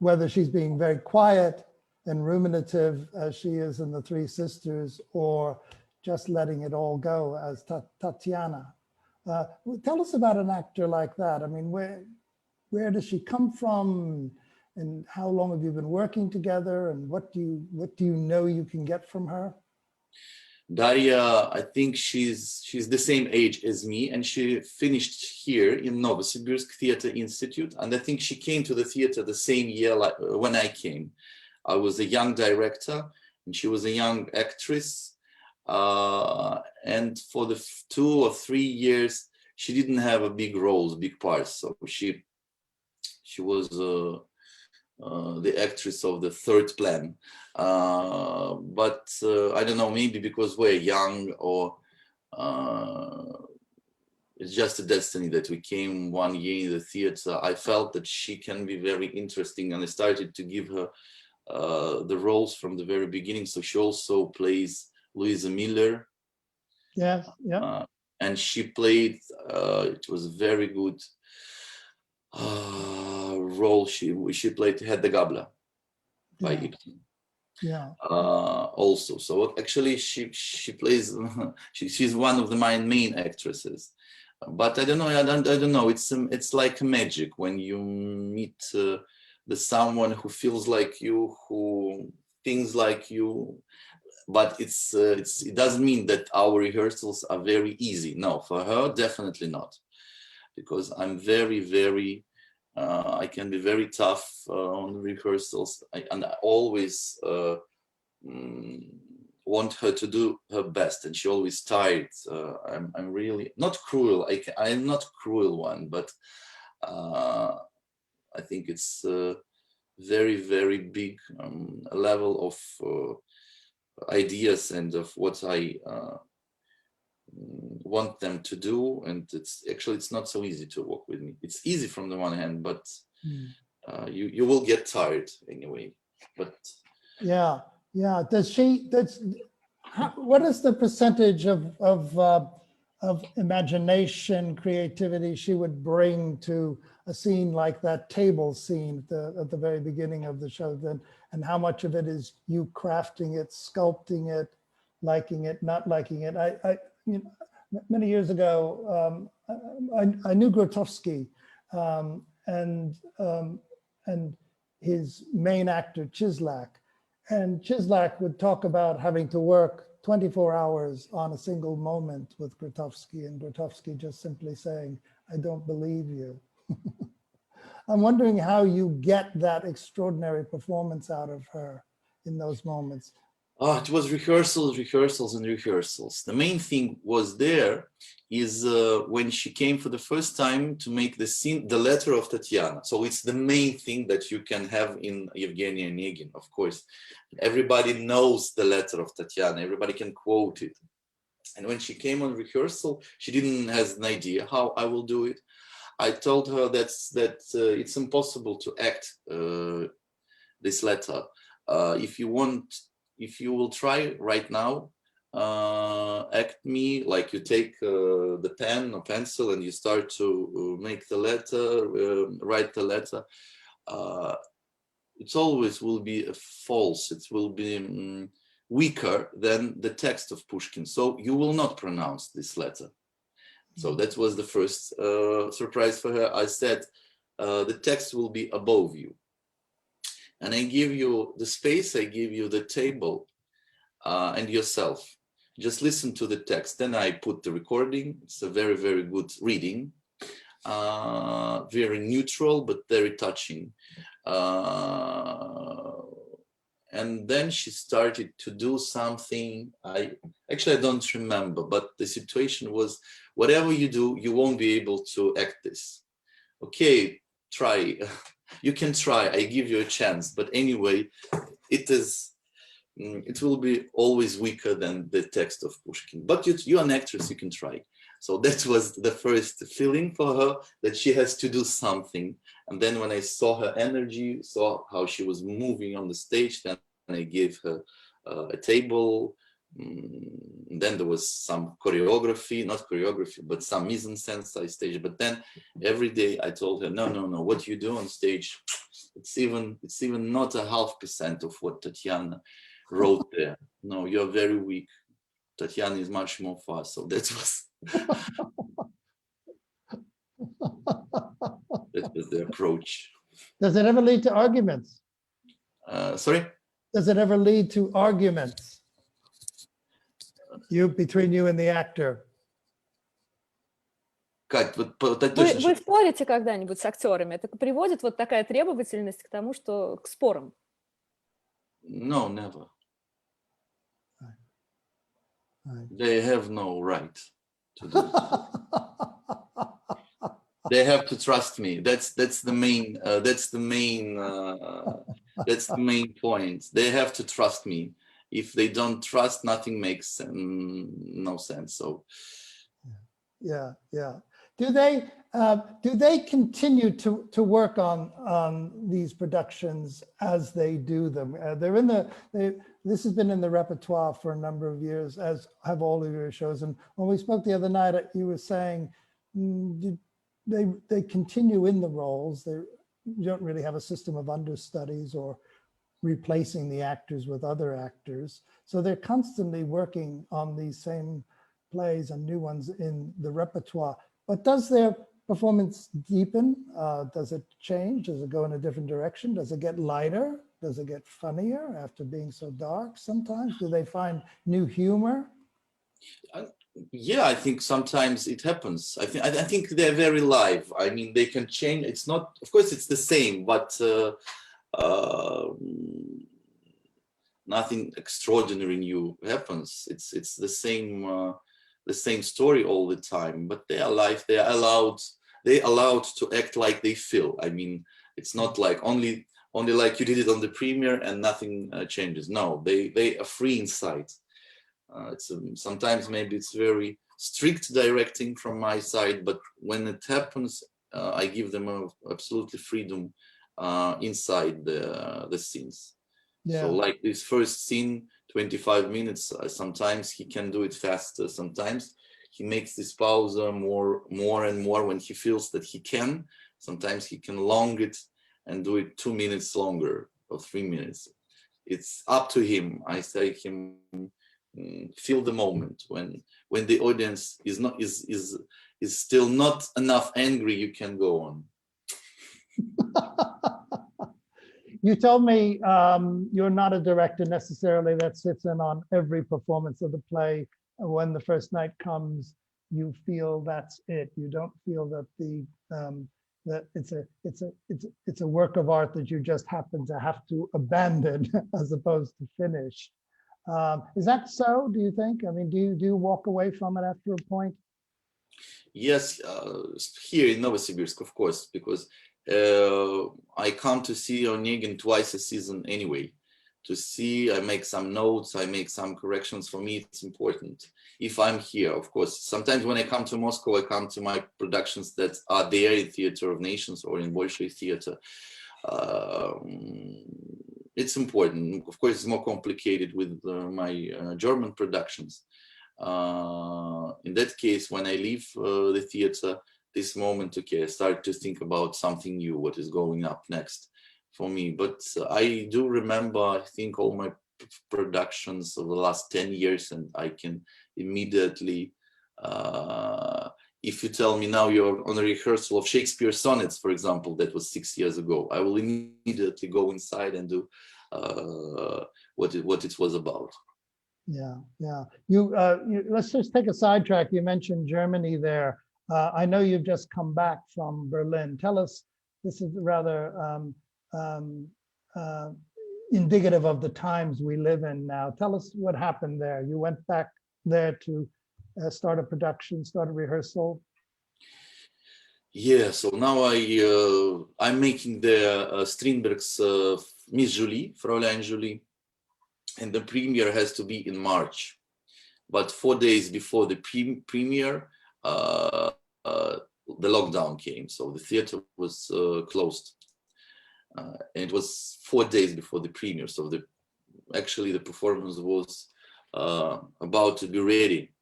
whether she's being very quiet and ruminative as she is in The Three Sisters, or just letting it all go as Tatiana. Tell us about an actor like that. I mean, where does she come from, and how long have you been working together, and what do you know you can get from her? Daria, I think she's the same age as me, and she finished here in Novosibirsk Theatre Institute, and I think she came to the theater the same year like when I came. I was a young director and she was a young actress, and for the 2 or 3 years she didn't have a big roles, big parts, so she was the actress of the third plan, but I don't know, maybe because we're young, or it's just a destiny that we came one year in the theater. I felt that she can be very interesting, and I started to give her the roles from the very beginning. So she also plays Louisa Miller. Yes, yeah. And she played, it was a very good role. She played Hedda Gabler by Ibsen. Yeah. Also, so actually she plays. She's one of my main actresses. But I don't know. I don't know. It's like magic when you meet someone who feels like you, who thinks like you. But it doesn't mean that our rehearsals are very easy. No, for her, definitely not, because I'm very, very. I can be very tough on rehearsals, and I always want her to do her best, and she always tired. I'm really not cruel. I'm not a cruel one, but I think it's a very, very big level of ideas and of what I want them to do, and it's not so easy to work with me. It's easy from the one hand, but you will get tired anyway. But yeah. What is the percentage of imagination, creativity she would bring to a scene like that table scene at the very beginning of the show, then, and how much of it is you crafting it, sculpting it, liking it, not liking it? Many years ago, I knew Grotowski and his main actor Chislak, and Chislak would talk about having to work 24 hours on a single moment with Grotowski, and Grotowski just simply saying, "I don't believe you." I'm wondering how you get that extraordinary performance out of her in those moments. It was rehearsals. The main thing was there is when she came for the first time to make the scene, the letter of Tatiana. So it's the main thing that you can have in Evgeny Onegin, of course. Everybody knows the letter of Tatiana. Everybody can quote it. And when she came on rehearsal, she didn't have an idea how I will do it. I told her that it's impossible to act this letter. If you will try right now, act me like you take the pen or pencil and you start to make the letter, write the letter. It always will be false. It will be weaker than the text of Pushkin. So you will not pronounce this letter. So that was the first surprise for her. I said, the text will be above you. And I give you the space, I give you the table and yourself. Just listen to the text. Then I put the recording. It's a very, very good reading. Very neutral, but very touching. And then she started to do something. I don't remember, but the situation was, whatever you do, you won't be able to act this. Okay, try. You can try. I give you a chance. But anyway, it will be always weaker than the text of Pushkin. But you're an actress, you can try. So that was the first feeling for her, that she has to do something. And then when I saw her energy, saw how she was moving on the stage, then I gave her a table. Then there was some choreography, not choreography, but some mise-en-scène I staged. But then every day I told her, no, what you do on stage, it's even not 0.5% of what Tatiana wrote there. No, you're very weak. Tatiana is much more fast. So that was the approach. Does it ever lead to arguments? Sorry? Does it ever lead to arguments? Between you and the actor? Кать, Вы спорите когда-нибудь с актерами? Это приводит вот такая требовательность к тому, что к спорам? No, never. They have no right to do it. They have to trust me. That's the main point. They have to trust me. If they don't trust, nothing makes no sense. So, yeah. Do they continue to work on these productions as they do them? This has been in the repertoire for a number of years, as have all of your shows. And when we spoke the other night, you were saying they continue in the roles. You don't really have a system of understudies or replacing the actors with other actors. So they're constantly working on these same plays and new ones in the repertoire. But does their performance deepen? Does it change? Does it go in a different direction? Does it get lighter? Does it get funnier after being so dark sometimes? Do they find new humor? Yeah, I think sometimes it happens. I think they're very live. I mean, they can change. It's not, of course, it's the same, but nothing extraordinary new happens. It's the same story all the time. But they are live. They are allowed to act like they feel. I mean, it's not like only like you did it on the premiere and nothing changes. No, they are free inside. Sometimes maybe it's very strict directing from my side, but when it happens, I give them absolutely freedom inside the scenes. Yeah. So like this first scene, 25 minutes, sometimes he can do it faster. Sometimes he makes this pause more and more when he feels that he can. Sometimes he can long it and do it 2 minutes longer or 3 minutes. It's up to him. I say him, feel the moment when the audience is still not enough angry, you can go on. You told me you're not a director necessarily that sits in on every performance of the play. When the first night comes, you feel that's it. You don't feel that that it's a work of art that you just happen to have to abandon as opposed to finish. Is that so? Do you think? I mean, do you walk away from it after a point? Yes, here in Novosibirsk, of course, because I come to see Onegin twice a season anyway. To see, I make some notes, I make some corrections. For me, it's important. If I'm here, of course, sometimes when I come to Moscow, I come to my productions that are there in Theater of Nations or in Bolshoi Theater. It's important. Of course, it's more complicated with my German productions. In that case, when I leave the theater, this moment, okay, I start to think about something new, what is going up next for me. But I do remember, I think, all my productions of the last 10 years, and I can immediately, if you tell me now you're on a rehearsal of Shakespeare Sonnets, for example, that was 6 years ago, I will immediately go inside and do what it was about. Yeah, yeah. Let's just take a sidetrack. You mentioned Germany there. I know you've just come back from Berlin. Tell us, this is rather indicative of the times we live in now. Tell us what happened there. You went back there to start a production, start a rehearsal. Yeah, so now I'm making the Strindberg's Miss Julie, Fräulein Julie, and the premiere has to be in March. But 4 days before the premiere, the lockdown came, so the theater was closed. And it was 4 days before the premiere, so actually the performance was about to be ready.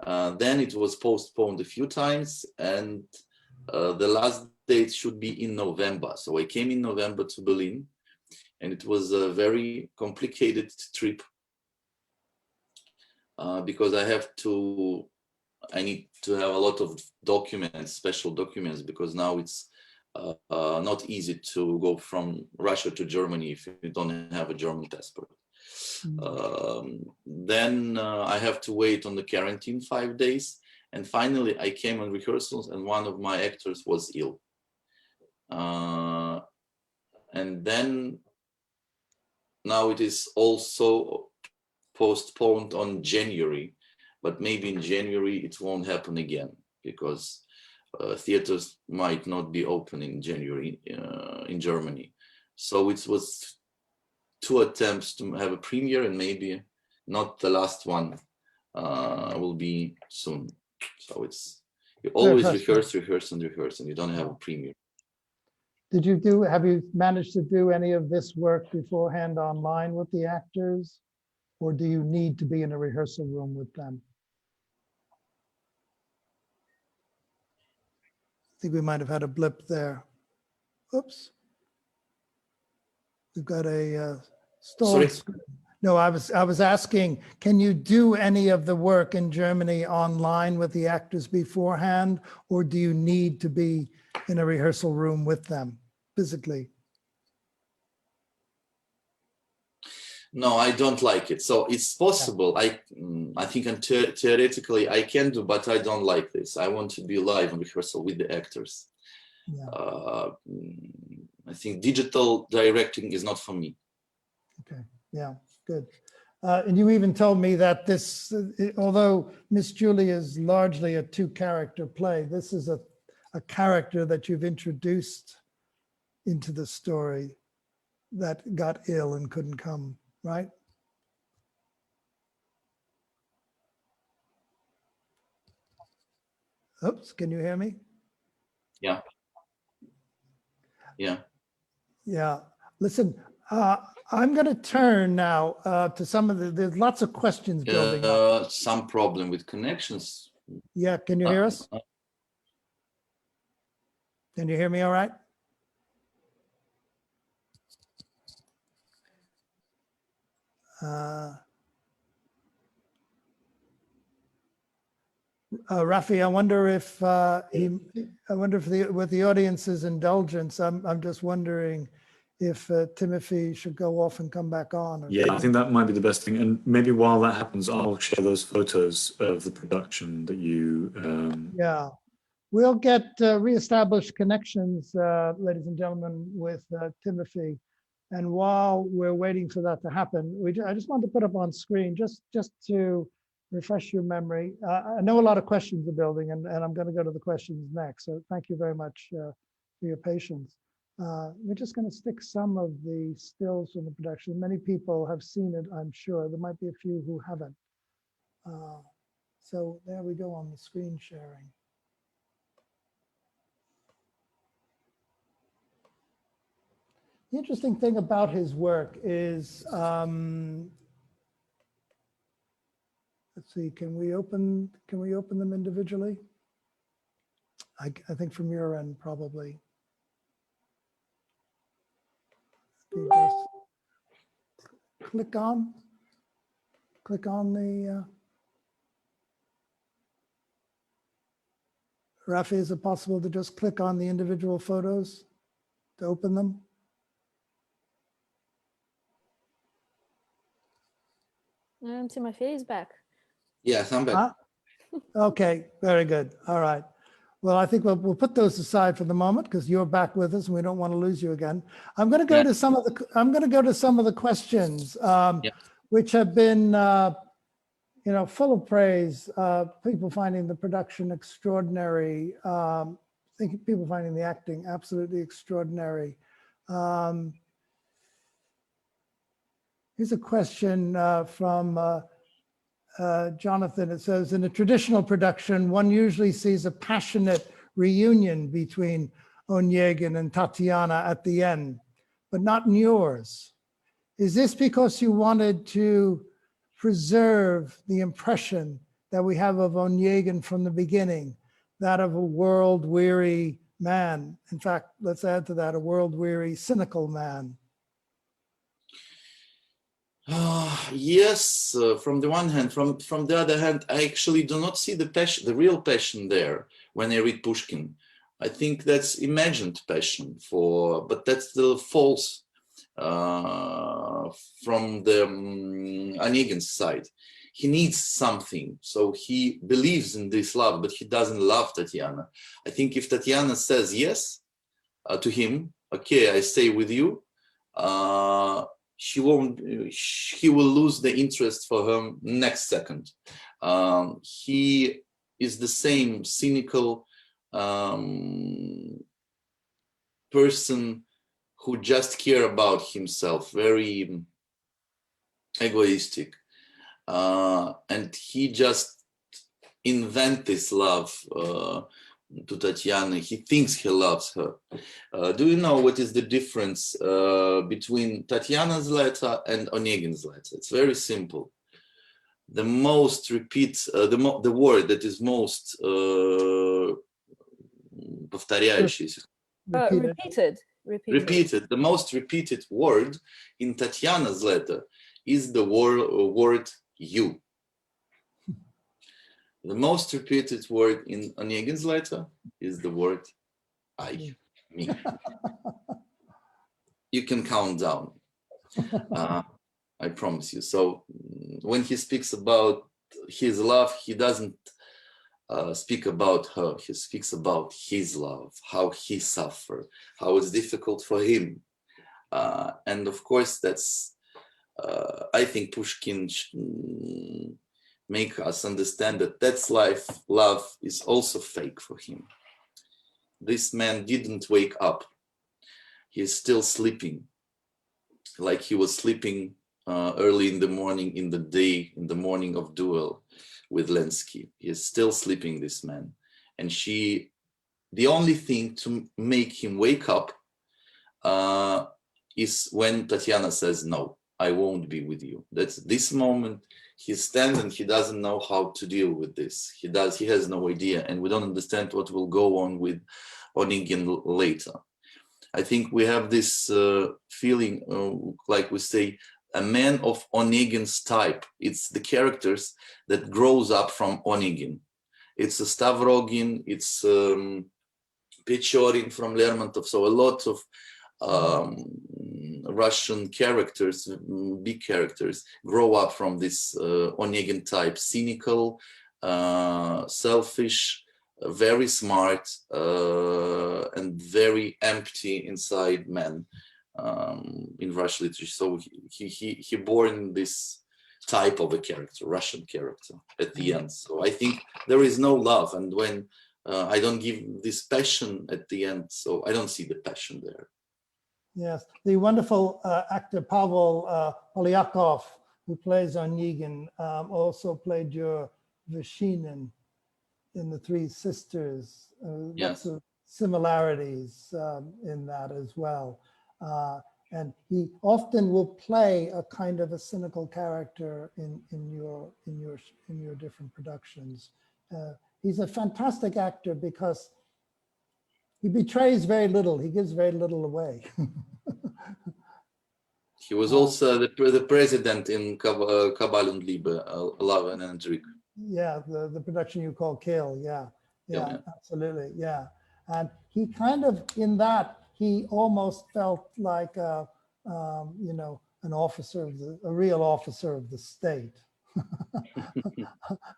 Then it was postponed a few times, and the last date should be in November. So I came in November to Berlin, and it was a very complicated trip because I need to have a lot of documents, special documents, because now it's not easy to go from Russia to Germany if you don't have a German passport. Then I have to wait on the quarantine 5 days. And finally, I came on rehearsals and one of my actors was ill. And then now it is also postponed on January, but maybe in January it won't happen again because theaters might not be open in January in Germany. So it was 2 attempts to have a premiere, and maybe not the last one will be soon. So you always rehearse, and you don't have a premiere. Have you managed to do any of this work beforehand online with the actors, or do you need to be in a rehearsal room with them? I think we might have had a blip there. Oops. We've got a stalled screen. No, I was asking, can you do any of the work in Germany online with the actors beforehand, or do you need to be in a rehearsal room with them physically? No, I don't like it. So it's possible. Yeah. I think theoretically I can do, but I don't like this. I want to be live in rehearsal with the actors. Yeah. I think digital directing is not for me. Okay. Yeah. Good. And you even told me that this, although Miss Julie is largely a 2-character play, this is a character that you've introduced into the story that got ill and couldn't come, right? Oops, can you hear me? Yeah. Yeah. Yeah. Listen, I'm going to turn now to some of there's lots of questions building up. Some problem with connections. Yeah, can you hear us? Can you hear me all right? Rafi, I wonder if with the audience's indulgence, I'm just wondering if Timothy should go off and come back on. Yeah, I think that might be the best thing. And maybe while that happens, I'll share those photos of the production that you. Yeah, we'll get reestablished connections, ladies and gentlemen, with Timothy. And while we're waiting for that to happen, I just want to put up on screen just to refresh your memory. I know a lot of questions are building, and I'm going to go to the questions next. So thank you very much for your patience. We're just going to stick some of the stills from the production. Many people have seen it, I'm sure. There might be a few who haven't. So there we go on the screen sharing. The interesting thing about his work is, let's see, can we open them individually? I think from your end, probably. You just click on the, Rafi, is it possible to just click on the individual photos to open them? Timofey is back. Yes, I'm back. Huh? Okay, very good. All right. Well, I think we'll put those aside for the moment because you're back with us and we don't want to lose you again. I'm going to go to some of the questions, which have been full of praise. People finding the production extraordinary. People finding the acting absolutely extraordinary. Here's a question from Jonathan. It says, in a traditional production, one usually sees a passionate reunion between Onegin and Tatiana at the end, but not in yours. Is this because you wanted to preserve the impression that we have of Onegin from the beginning, that of a world-weary man? In fact, let's add to that, a world-weary, cynical man. Yes, from the one hand, from the other hand, I actually do not see the passion, the real passion there when I read Pushkin. I think that's imagined passion but that's still false from the Onegin's side. He needs something, so he believes in this love, but he doesn't love Tatiana. I think if Tatiana says yes to him, okay, I stay with you, he will lose the interest for her next second. He is the same cynical person who just care about himself, very egoistic. And he just invent this love to Tatiana. He thinks he loves her. Do you know what is the difference between Tatiana's letter and Onegin's letter? It's very simple. The most the word that is most повторяющийся. Repeated. The most repeated word in Tatiana's letter is the word you. The most repeated word in Onegin's letter is the word I, me. You can count down. I promise you. So when he speaks about his love, he doesn't speak about her. He speaks about his love, how he suffered, how it's difficult for him. And of course, that's, I think Pushkin make us understand that that's life. Love is also fake for him. This man didn't wake up. He's still sleeping, like he was sleeping early in the morning, in the morning of duel with Lenski. He is still sleeping, this man. and the only thing to make him wake up is when Tatiana says, no, I won't be with you. That's this moment he stands and he doesn't know how to deal with this. He has no idea, and we don't understand what will go on with Onegin later. I think we have this feeling, like we say, a man of Onegin's type. It's the characters that grows up from Onegin. It's a Stavrogin, it's Pechorin from Lermontov, so a lot of Russian characters, big characters, grow up from this Onegin type, cynical, selfish, very smart, and very empty inside man in Russian literature. So he born this type of a character, Russian character, at the end. So I think there is no love, and when I don't give this passion at the end, so I don't see the passion there. Yes, the wonderful actor Pavel Polyakov, who plays Onegin, also played your Vashinin in The Three Sisters. Yes. Lots of similarities in that as well. And he often will play a kind of a cynical character in your different productions. He's a fantastic actor because he betrays very little. He gives very little away. He was also the president in Kabal und Liebe, Love and Intrigue. Yeah, the production you call Kill. Yeah, Yeah. absolutely. Yeah. And he kind of, in that, he almost felt like you know, an officer a real officer of the state,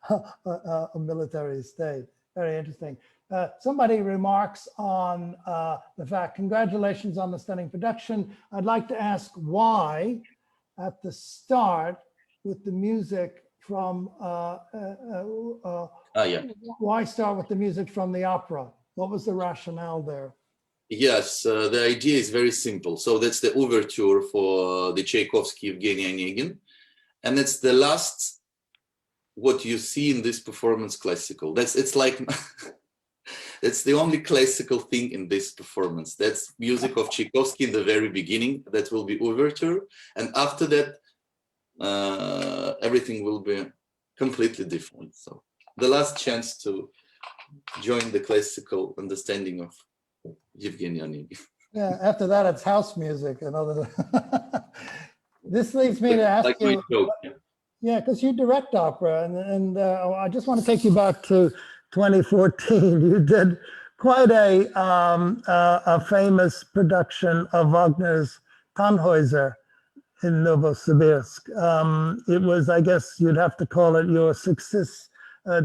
a military state. Very interesting. Somebody remarks on the fact, congratulations on the stunning production. I'd like to ask why at the start with the music from, why start with the music from the opera? What was the rationale there? Yes, the idea is very simple. So that's the overture for the Tchaikovsky Evgeny Onegin. And it's the last, what you see in this performance classical. It's like, that's the only classical thing in this performance. That's music of Tchaikovsky in the very beginning. That will be overture. And after that, everything will be completely different. So the last chance to join the classical understanding of Evgeny Onegin. Yeah, after that, it's house music and other. This leads me to ask like you. my joke, yeah. Yeah, because you direct opera, and I just want to take you back to 2014. You did quite a famous production of Wagner's Tannhäuser in Novosibirsk. It was, I guess you'd have to call it your success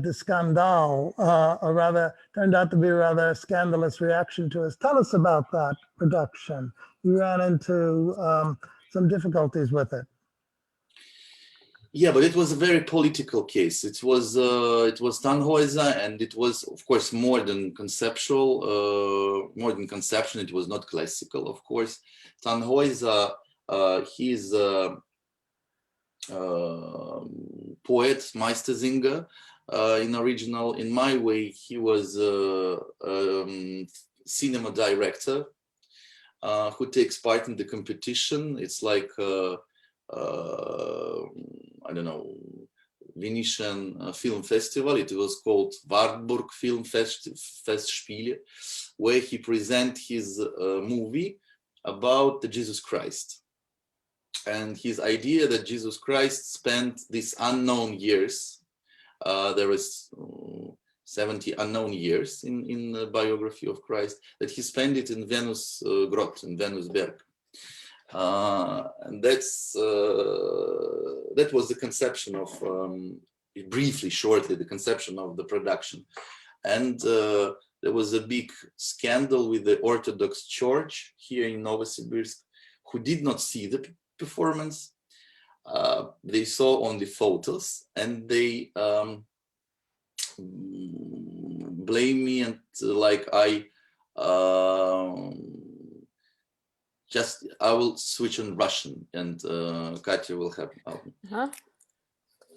de scandale, or rather turned out to be a rather scandalous reaction to us. Tell us about that production. You ran into some difficulties with it. Yeah, but it was a very political case. It was Tannhäuser, and it was, of course, more than conceptual. More than conception, it was not classical, of course. Tannhäuser, he's a poet, Meistersinger, in original. In my way, he was a cinema director who takes part in the competition. It's like I don't know, Venetian Film Festival. It was called Wartburg Film Festspiele, where he present his movie about the Jesus Christ. And his idea that Jesus Christ spent these unknown years, there is 70 unknown years in the biography of Christ, that he spent it in Venus Grot, in Venus Berg. And that was the conception of, briefly, shortly, the conception of the production. And there was a big scandal with the Orthodox Church here in Novosibirsk, who did not see the performance. They saw only photos, and they blame me, and like I will switch on Russian, and Katya will have.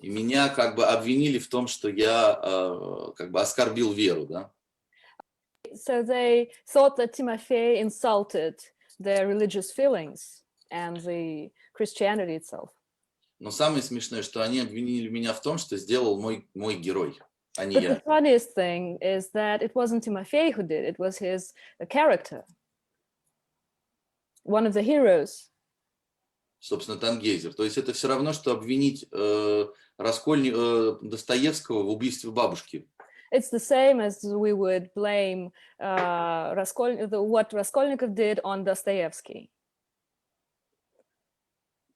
И меня как бы обвинили в том, что я как бы оскорбил веру, да. So they thought that Timofey insulted their religious feelings and the Christianity itself. Но самое смешное, что они обвинили меня в том, что сделал мой герой, а не But the я. funniest thing is that it wasn't Timofey who did it, it was his character, one of the heroes. Собственно, Тангейзер. То есть это все равно, что обвинить Достоевского в убийстве бабушки. It's the same as we would blame what Raskolnikov did on Dostoevsky.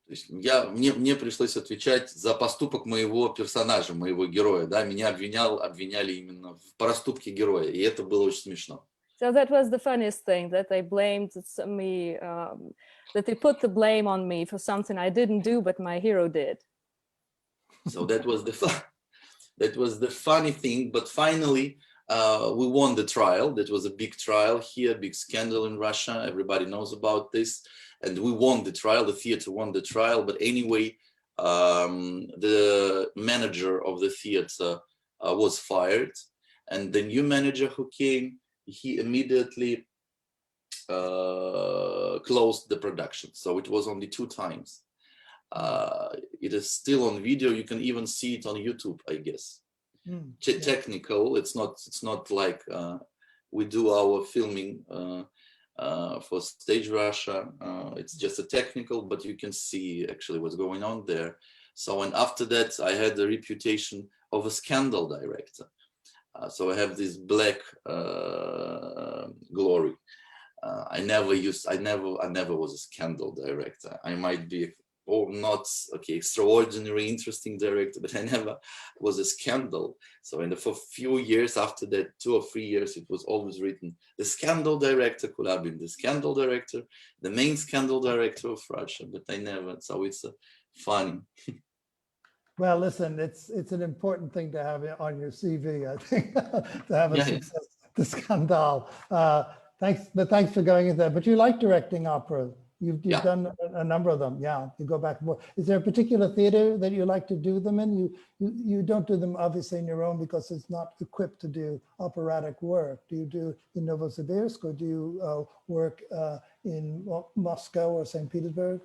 То есть мне пришлось отвечать за поступок моего персонажа, моего героя. Да? Меня обвиняли именно в проступке героя. И это было очень смешно. So that was the funniest thing, that they blamed me, that they put the blame on me for something I didn't do, but my hero did. So that was the funny thing. But finally, we won the trial. That was a big trial here, big scandal in Russia. Everybody knows about this. And we won the trial. The theater won the trial. But anyway, the manager of the theater was fired. And the new manager who came, he immediately closed the production. So it was only 2 times. It is still on video. You can even see it on YouTube, I guess. Technical. It's not like we do our filming for Stage Russia. It's just a technical, but you can see actually what's going on there. So, and after that, I had the reputation of a scandal director. So I have this black glory. I never was a scandal director. I might be not extraordinary, interesting director, but I never was a scandal. So for a few years after that, 2 or 3 years, it was always written the scandal director Kulyabin, the scandal director, the main scandal director of Russia, but I never. So it's funny. Well, listen, it's an important thing to have on your CV, I think, to have a success, the scandal. Thanks for going into that. But you like directing opera. You've done a number of them. Yeah, you go back more. Is there a particular theater that you like to do them in? You don't do them obviously in your own because it's not equipped to do operatic work. Do you do in Novosibirsk, or do you work in Moscow or St. Petersburg?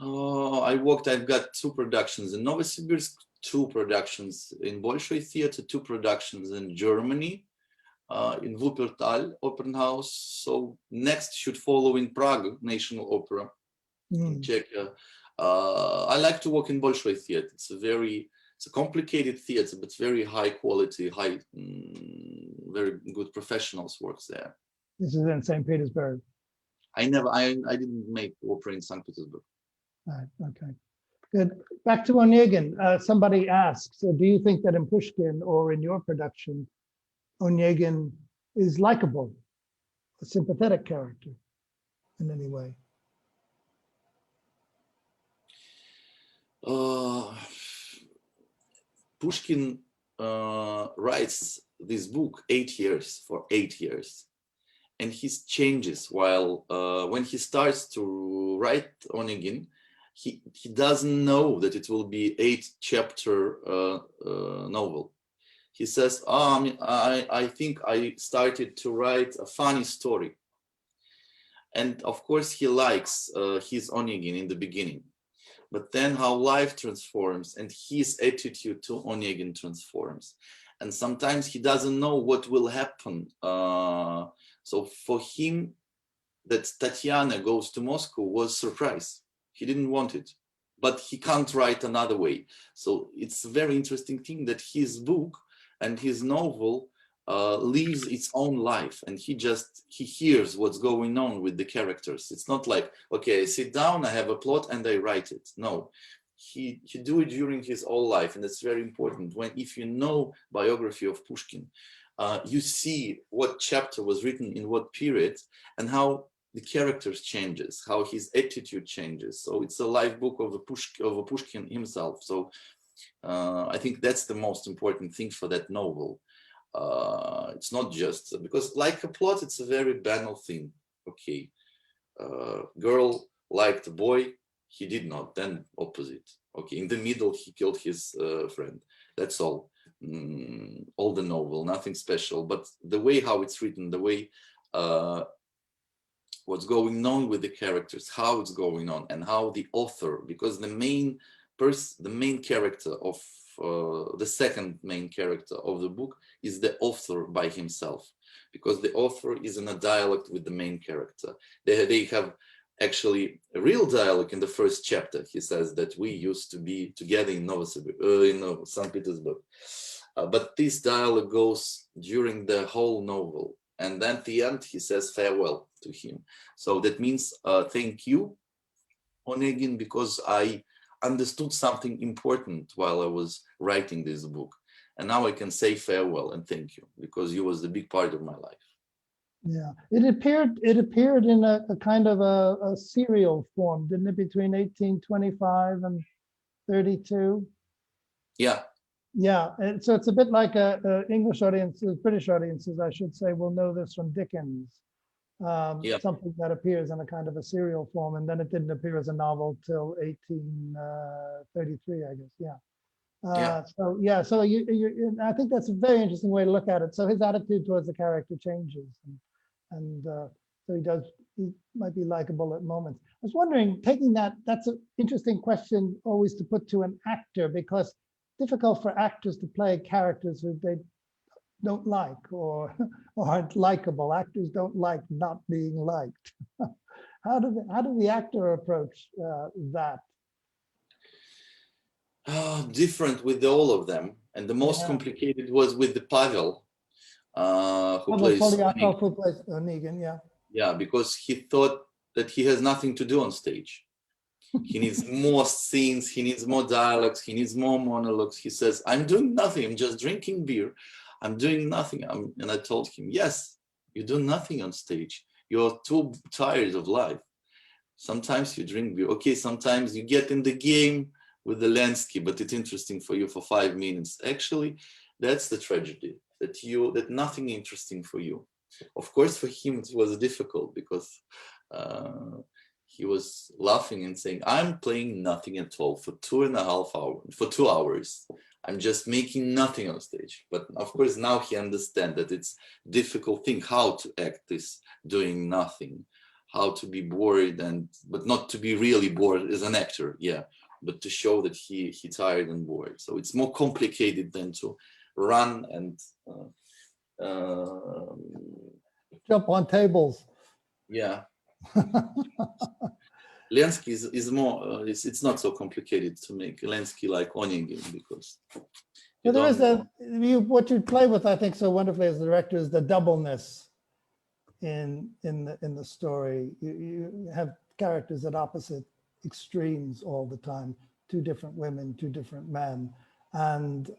I've got 2 productions in Novosibirsk, 2 productions in Bolshoi Theater, 2 productions in Germany, in Wuppertal Opera House. So next should follow in Prague National Opera in Czechia. I like to work in Bolshoi Theater. It's a complicated theater, but very high quality, very good professionals works there. This is in St. Petersburg. I didn't make opera in St. Petersburg. Right, okay, good. Back to Onegin. Somebody asks, do you think that in Pushkin or in your production, Onegin is likable, a sympathetic character in any way? Pushkin writes this book 8 years, for 8 years. And he changes while when he starts to write Onegin, he doesn't know that it will be 8-chapter novel. He says, I think I started to write a funny story. And of course he likes his Onegin in the beginning, but then how life transforms and his attitude to Onegin transforms. And sometimes he doesn't know what will happen. So for him, that Tatiana goes to Moscow was a surprise. He didn't want it, but he can't write another way. So it's a very interesting thing that his book and his novel lives its own life, and he hears what's going on with the characters. It's not like, okay, I sit down, I have a plot and I write it. No, he do it during his whole life. And it's very important if you know biography of Pushkin, you see what chapter was written in what period and how the characters changes, how his attitude changes. So it's a life book of a Pushkin himself. So I think that's the most important thing for that novel. It's not just because like a plot, it's a very banal thing. Okay, girl liked a boy, he did not, then opposite. Okay, in the middle, he killed his friend. That's all. all the novel, nothing special, but the way how it's written, the way what's going on with the characters, how it's going on, and how the author, because the main character of the second main character of the book is the author by himself, because the author is in a dialogue with the main character. They have actually a real dialogue in the first chapter. He says that we used to be together in St. Petersburg. But this dialogue goes during the whole novel. And then at the end, he says farewell to him. So that means thank you, Onegin, because I understood something important while I was writing this book. And now I can say farewell and thank you, because you was the big part of my life. Yeah, it appeared in a kind of a serial form, didn't it, between 1825 and 32? Yeah. Yeah, and so it's a bit like a English audiences, British audiences, I should say, will know this from Dickens. Something that appears in a kind of a serial form, and then it didn't appear as a novel till 1833, I guess. Yeah. So I think that's a very interesting way to look at it. So his attitude towards the character changes, and so he might be likable at moments. I was wondering, taking that's an interesting question always to put to an actor, because it's difficult for actors to play characters who they don't like or aren't likable. Actors don't like not being liked. How did the actor approach that? Different with all of them, and the most complicated was with the Pavel, who plays Onegin. Yeah, because he thought that he has nothing to do on stage. He needs more scenes, he needs more dialogues, he needs more monologues. He says, I'm doing nothing, I'm just drinking beer. I'm doing nothing. And I told him, yes, you do nothing on stage. You're too tired of life. Sometimes you drink beer. Okay, sometimes you get in the game with the landscape, but it's interesting for you for 5 minutes. Actually, that's the tragedy, that nothing interesting for you. Of course, for him, it was difficult because he was laughing and saying, I'm playing nothing at all for 2.5 hours, for 2 hours. I'm just making nothing on stage. But of course, now he understands that it's a difficult thing, how to act this doing nothing, how to be bored, but not to be really bored as an actor, but to show that he tired and bored. So it's more complicated than to run and jump on tables. Yeah. Lenski is more, it's not so complicated to make Lenski like Onegin, because there is what you play with, I think, so wonderfully as the director, is the doubleness in the story. You have characters at opposite extremes all the time, 2 different women, 2 different men, and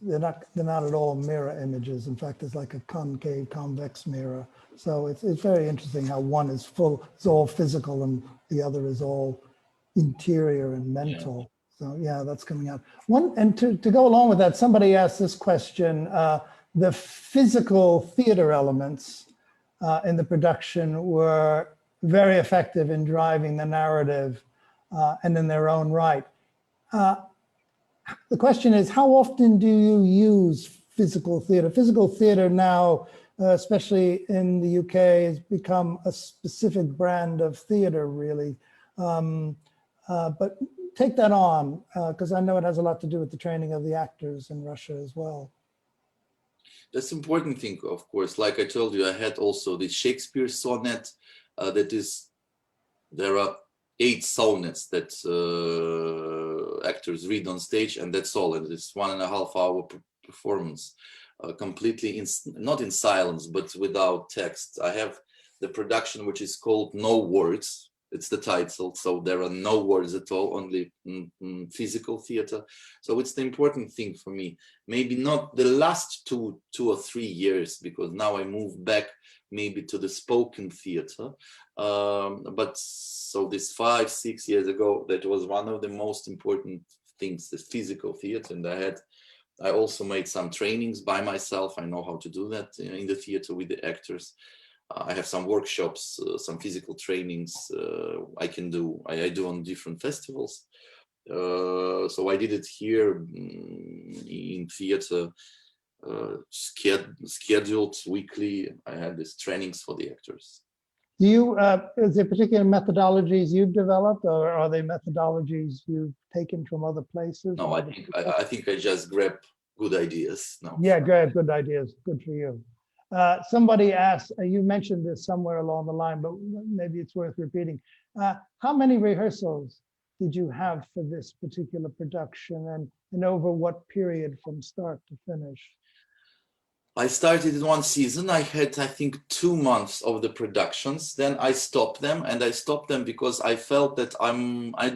they're not at all mirror images. In fact, it's like a concave, convex mirror. So it's very interesting how one is it's all physical, and the other is all interior and mental. So that's coming out. And to go along with that, somebody asked this question: the physical theater elements in the production were very effective in driving the narrative, and in their own right. The question is, how often do you use physical theater? Physical theater now, especially in the UK, has become a specific brand of theater, really. But take that on, because I know it has a lot to do with the training of the actors in Russia as well. That's an important thing, of course. Like I told you, I had also the Shakespeare sonnet. There are 8 sonnets that actors read on stage, and that's all. And it's 1.5 hour performance, completely not in silence, but without text. I have the production which is called No Words. It's the title. So there are no words at all, only physical theater. So it's the important thing for me. Maybe not the last two or 3 years, because now I move back maybe to the spoken theater. But so this 5-6 years ago, that was one of the most important things, the physical theater. And I also made some trainings by myself. I know how to do that in the theater with the actors. I have some workshops, some physical trainings I do on different festivals. So I did it here in theater, scheduled weekly. I had these trainings for the actors. Do you, is there particular methodologies you've developed, or are they methodologies you've taken from other places? No, I think I just grab good ideas. No. Yeah, great, good ideas. Good for you. Somebody asked, you mentioned this somewhere along the line, but maybe it's worth repeating. How many rehearsals did you have for this particular production, and over what period from start to finish? I started in one season. I had, I think, 2 months of the productions. Then I stopped them, and I stopped them because I felt that I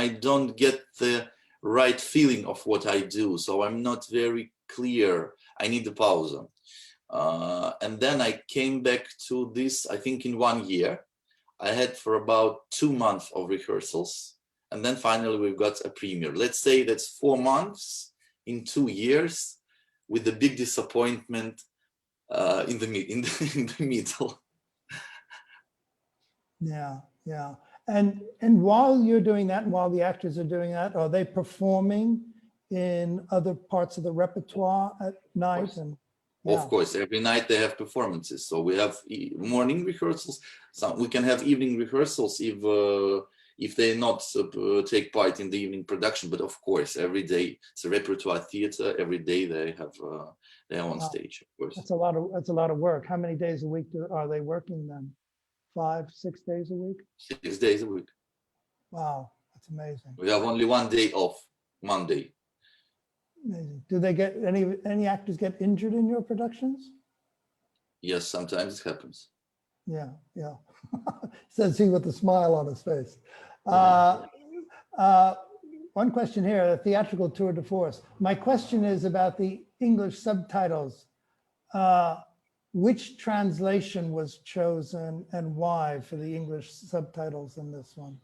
don't get the right feeling of what I do. So I'm not very clear. I need a pause. And then I came back to this, I think, in 1 year. I had for about 2 months of rehearsals. And then finally we've got a premiere. Let's say that's 4 months in 2 years, with the big disappointment in the middle. Yeah, yeah. And while you're doing that, and while the actors are doing that, are they performing in other parts of the repertoire at night? And yeah. Of course, every night they have performances. So we have morning rehearsals. We can have evening rehearsals if they not take part in the evening production. But of course, every day it's a repertoire theater. Every day they are on stage. Of course, that's a lot of work. How many days a week are they working then? 5, 6 days a week? 6 days a week. Wow, that's amazing. We have only 1 day off, Monday. Amazing. Do they get any actors get injured in your productions? Yes, sometimes it happens. Yeah, yeah. Says he with a smile on his face. One question here, the theatrical tour de force. My question is about the English subtitles. Which translation was chosen and why for the English subtitles in this one?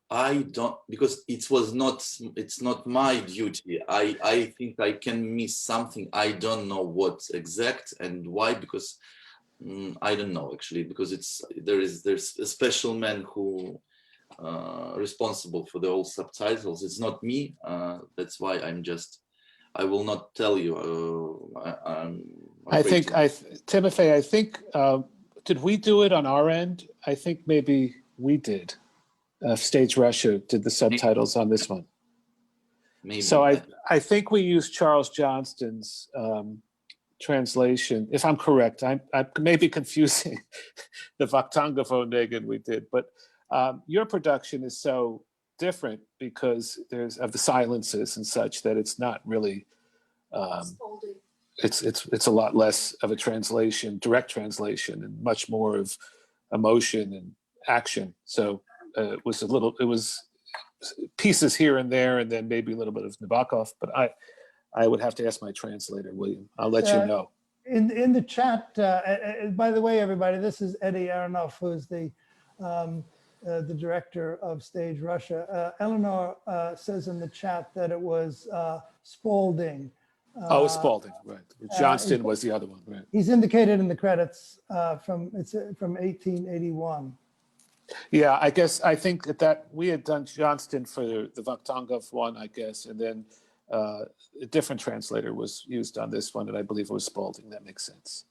I don't, because it's not my duty. I think I can miss something. I don't know what exact and why, because I don't know actually, because there's a special man who responsible for the whole subtitles. It's not me. That's why I will not tell you. Timofey, I think, did we do it on our end? I think maybe we did. Stage Russia did the subtitles on this one. Maybe. So I think we used Charles Johnston's translation. If I'm correct, I may be confusing the Vaktanga of Onegin we did, but your production is so different because there's of the silences and such that it's not really. It's a lot less of a translation, direct translation, and much more of emotion and action. So it was pieces here and there, and then maybe a little bit of Nabokov. But I would have to ask my translator, William. I'll let you know. In the chat, by the way, everybody, this is Eddie Aronoff, who's the director of Stage Russia. Eleanor says in the chat that it was Spalding. Spalding, right. Johnston was the other one, right. He's indicated in the credits from 1881. Yeah, I think that we had done Johnston for the Vakhtangov one, I guess, and then a different translator was used on this one, and I believe it was Spalding. That makes sense.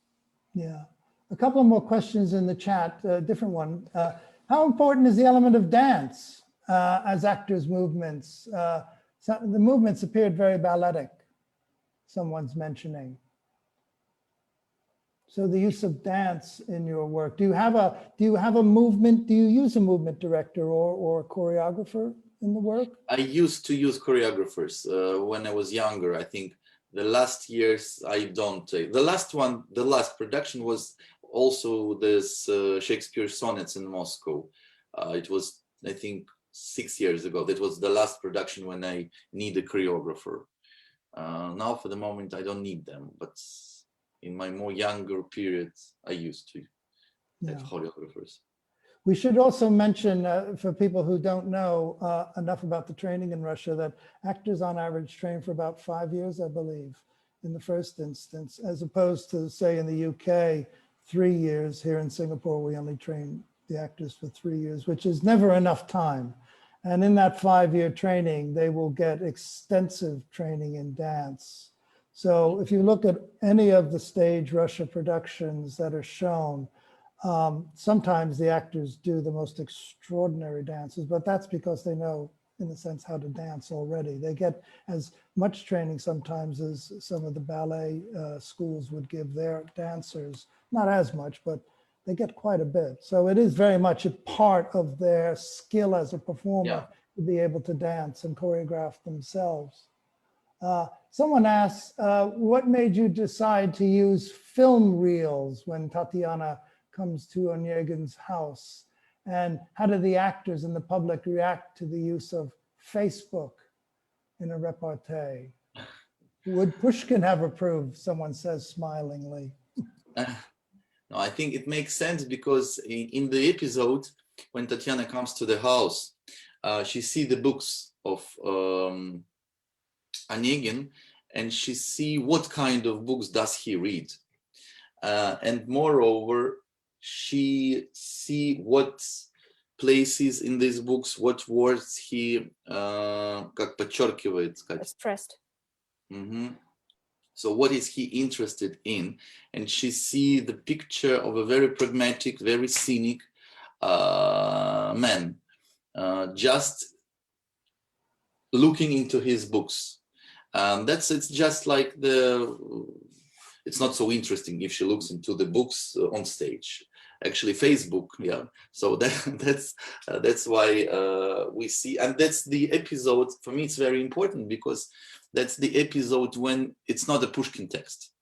Yeah. A couple of more questions in the chat, different one. How important is the element of dance as actors' movements? The movements appeared very balletic, someone's mentioning. So the use of dance in your work. Do you have a movement? Do you use a movement director or a choreographer in the work? I used to use choreographers when I was younger. I think the last years I don't take. The last production was also this Shakespeare Sonnets in Moscow. It was, I think, 6 years ago. That was the last production when I need a choreographer. Now for the moment I don't need them, but in my more younger periods, I used to have choreographers. We should also mention, for people who don't know enough about the training in Russia, that actors on average train for about 5 years, I believe, in the first instance, as opposed to, say, in the UK, 3 years. Here in Singapore, we only train the actors for 3 years, which is never enough time. And in that 5-year training, they will get extensive training in dance. So if you look at any of the stage Russia productions that are shown, sometimes the actors do the most extraordinary dances, but that's because they know, in a sense, how to dance already. They get as much training sometimes as some of the ballet schools would give their dancers. Not as much, but they get quite a bit. So it is very much a part of their skill as a performer to be able to dance and choreograph themselves. Someone asks, what made you decide to use film reels when Tatiana comes to Onegin's house? And how do the actors and the public react to the use of Facebook in a repartee? Would Pushkin have approved? Someone says smilingly. No, I think it makes sense because in the episode, when Tatiana comes to the house, she sees the books of Onegin, and she see what kind of books does he read. And moreover, she see what places in these books, what words he как подчеркивает, Expressed. So what is he interested in? And she see the picture of a very pragmatic, very cynic man, just looking into his books. It's just like it's not so interesting if she looks into the books on stage. Actually, Facebook, yeah. So that's why we see, and that's the episode. For me, it's very important because that's the episode when it's not a Pushkin text.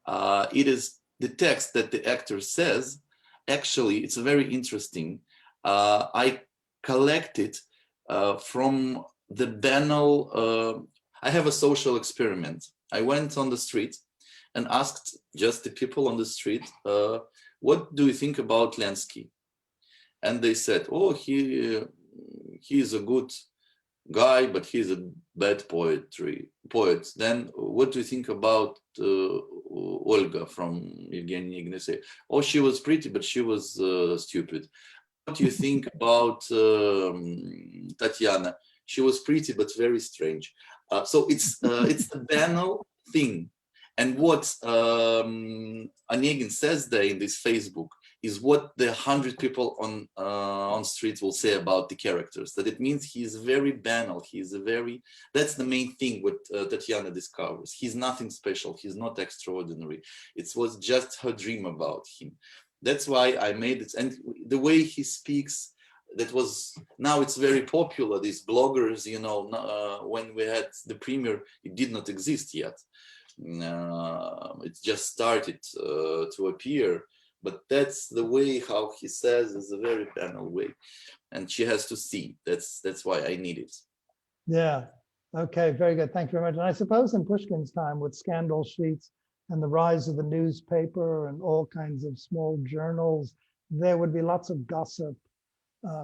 It is the text that the actor says. Actually, it's very interesting. I collected from the banal. I have a social experiment. I went on the street and asked just the people on the street, what do you think about Lenski? And they said, oh, he is a good guy, but he's a bad poet. Then what do you think about Olga from Evgeny Ignacy? Oh, she was pretty, but she was stupid. What do you think about Tatiana? She was pretty, but very strange. So it's a banal thing. And what Onegin says there in this Facebook is what the 100 people on street will say about the characters. That it means he's very banal. That's the main thing what Tatiana discovers. He's nothing special. He's not extraordinary. It was just her dream about him. That's why I made it. And the way he speaks, now it's very popular. These bloggers, when we had the premiere, it did not exist yet. It just started to appear, but that's the way how he says is a very banal way, and she has to see. That's why I need it. Yeah. Okay. Very good. Thank you very much. And I suppose in Pushkin's time, with scandal sheets and the rise of the newspaper and all kinds of small journals, there would be lots of gossip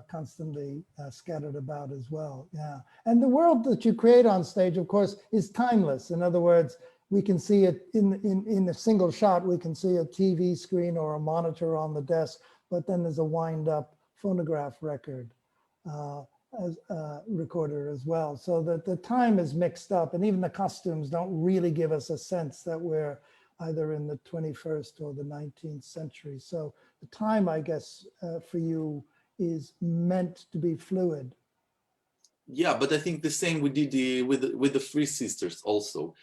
constantly scattered about as well. Yeah. And the world that you create on stage, of course, is timeless. In other words, we can see it in a single shot. We can see a TV screen or a monitor on the desk, but then there's a wind-up phonograph record recorder as well. So that the time is mixed up, and even the costumes don't really give us a sense that we're either in the 21st or the 19th century. So the time, I guess, for you is meant to be fluid. Yeah, but I think the same we did with the Three Sisters also.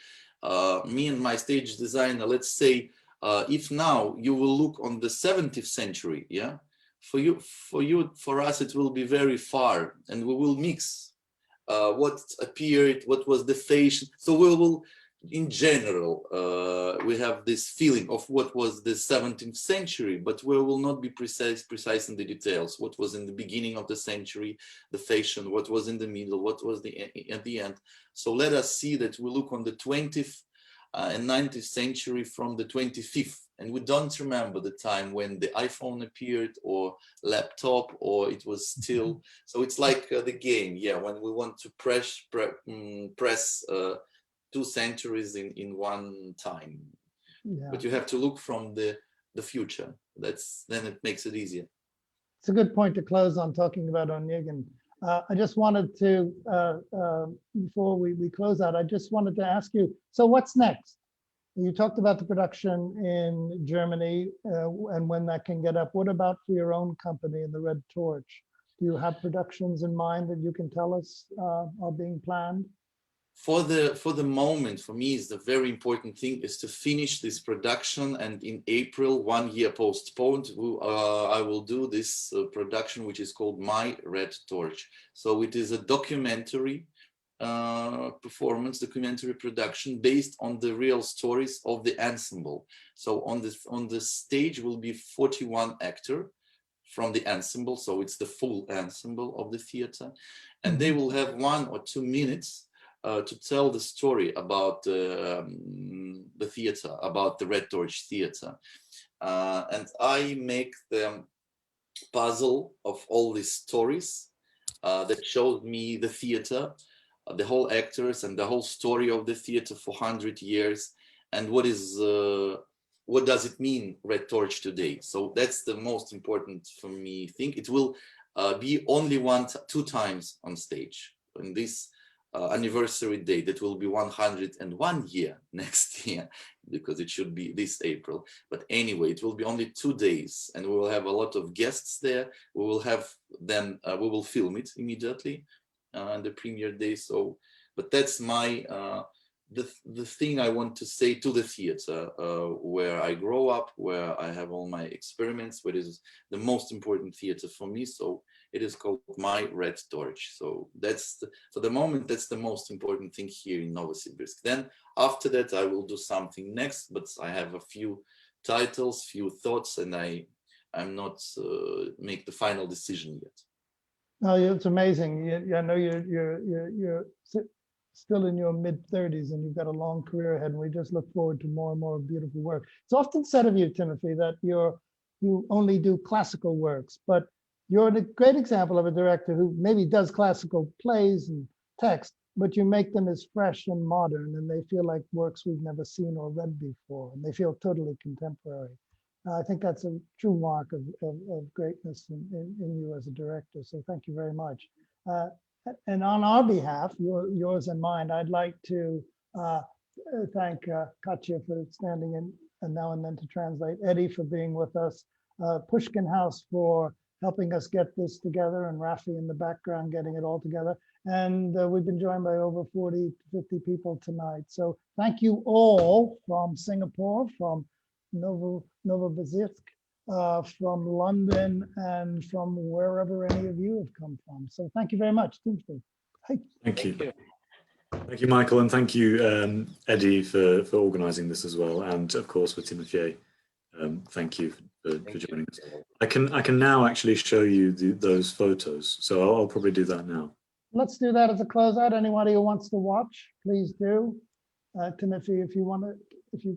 Me and my stage designer, let's say, if now you will look on the 17th century, yeah, for us it will be very far, and we will mix what appeared, what was the fashion. So we will, in general, we have this feeling of what was the 17th century, but we will not be precise in the details. What was in the beginning of the century, the fashion, what was in the middle, what was at the end. So let us see that we look on the 20th and 19th century from the 25th, and we don't remember the time when the iPhone appeared or laptop, or it was still. So it's like the game, yeah, when we want to press 2 centuries in one time. Yeah. But you have to look from the future. Then it makes it easier. It's a good point to close on, talking about Onegin. I just wanted to, before we close out, I just wanted to ask you, so what's next? You talked about the production in Germany and when that can get up. What about for your own company in the Red Torch? Do you have productions in mind that you can tell us are being planned? For the moment, for me, is the very important thing is to finish this production, and in April, 1 year postponed, I will do this production, which is called My Red Torch. So it is a documentary performance, documentary production based on the real stories of the ensemble. So on the stage will be 41 actors from the ensemble, so it's the full ensemble of the theater, and they will have 1 or 2 minutes to tell the story about the theater, about the Red Torch Theater. And I make the puzzle of all these stories that showed me the theater, the whole actors and the whole story of the theater for 100 years. And what does it mean, Red Torch, today? So that's the most important for me thing. It will be only 2 times on stage. In this anniversary date, that will be 101 year next year, because it should be this April. But anyway, it will be only 2 days, and we will have a lot of guests there. We will have them, we will film it immediately on the premiere day. So, but that's my the thing I want to say to the theater, where I grow up, where I have all my experiments, what is the most important theater for me. So it is called My Red Torch. So that's for the moment, that's the most important thing here in Novosibirsk. Then after that, I will do something next, but I have a few titles, few thoughts, and I'm not make the final decision yet. No, it's amazing. I know you're still in your mid-30s and you've got a long career ahead, and we just look forward to more and more beautiful work. It's often said of you, Timofey, that you only do classical works, but you're a great example of a director who maybe does classical plays and text, but you make them as fresh and modern, and they feel like works we've never seen or read before, and they feel totally contemporary. I think that's a true mark of greatness in you as a director. So thank you very much. And on our behalf, yours and mine, I'd like to thank Katya for standing in and now and then to translate, Eddie for being with us, Pushkin House for helping us get this together, and Rafi in the background getting it all together. And we've been joined by over 40 to 50 people tonight. So thank you all from Singapore, from Novosibirsk, from London, and from wherever any of you have come from. So thank you very much, Timothy. Hey. Thank you. Thank you, Michael, and thank you, Eddie, for organising this as well, and of course for Timofey. Thank you for joining us. I can now actually show you those photos, so I'll probably do that now. Let's do that as a closeout. Anybody who wants to watch, please do. Timothy, if you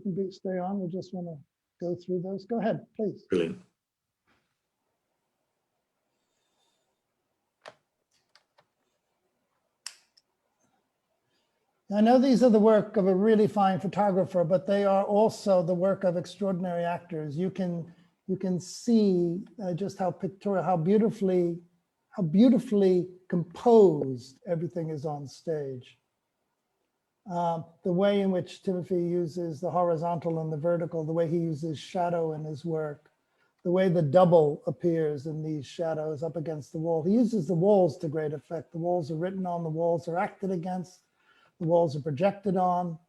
can stay on, we just want to go through those. Go ahead, please. Brilliant. I know these are the work of a really fine photographer, but they are also the work of extraordinary actors. You can see just how pictorial, how beautifully composed everything is on stage. The way in which Timofey uses the horizontal and the vertical, the way he uses shadow in his work, the way the double appears in these shadows up against the wall. He uses the walls to great effect. The walls are written on, the walls are acted against, the walls are projected on.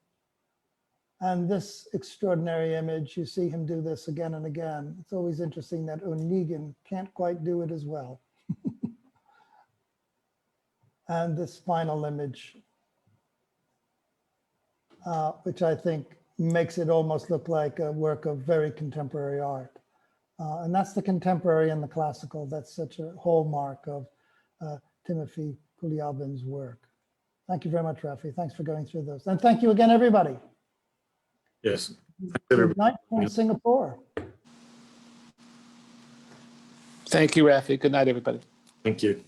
And this extraordinary image, you see him do this again and again. It's always interesting that Onegin can't quite do it as well. And this final image, which I think makes it almost look like a work of very contemporary art. And that's the contemporary and the classical. That's such a hallmark of Timofey Kulyabin's work. Thank you very much, Rafi. Thanks for going through those. And thank you again, everybody. Yes. Good night from Singapore. Thank you, Rafi. Good night, everybody. Thank you.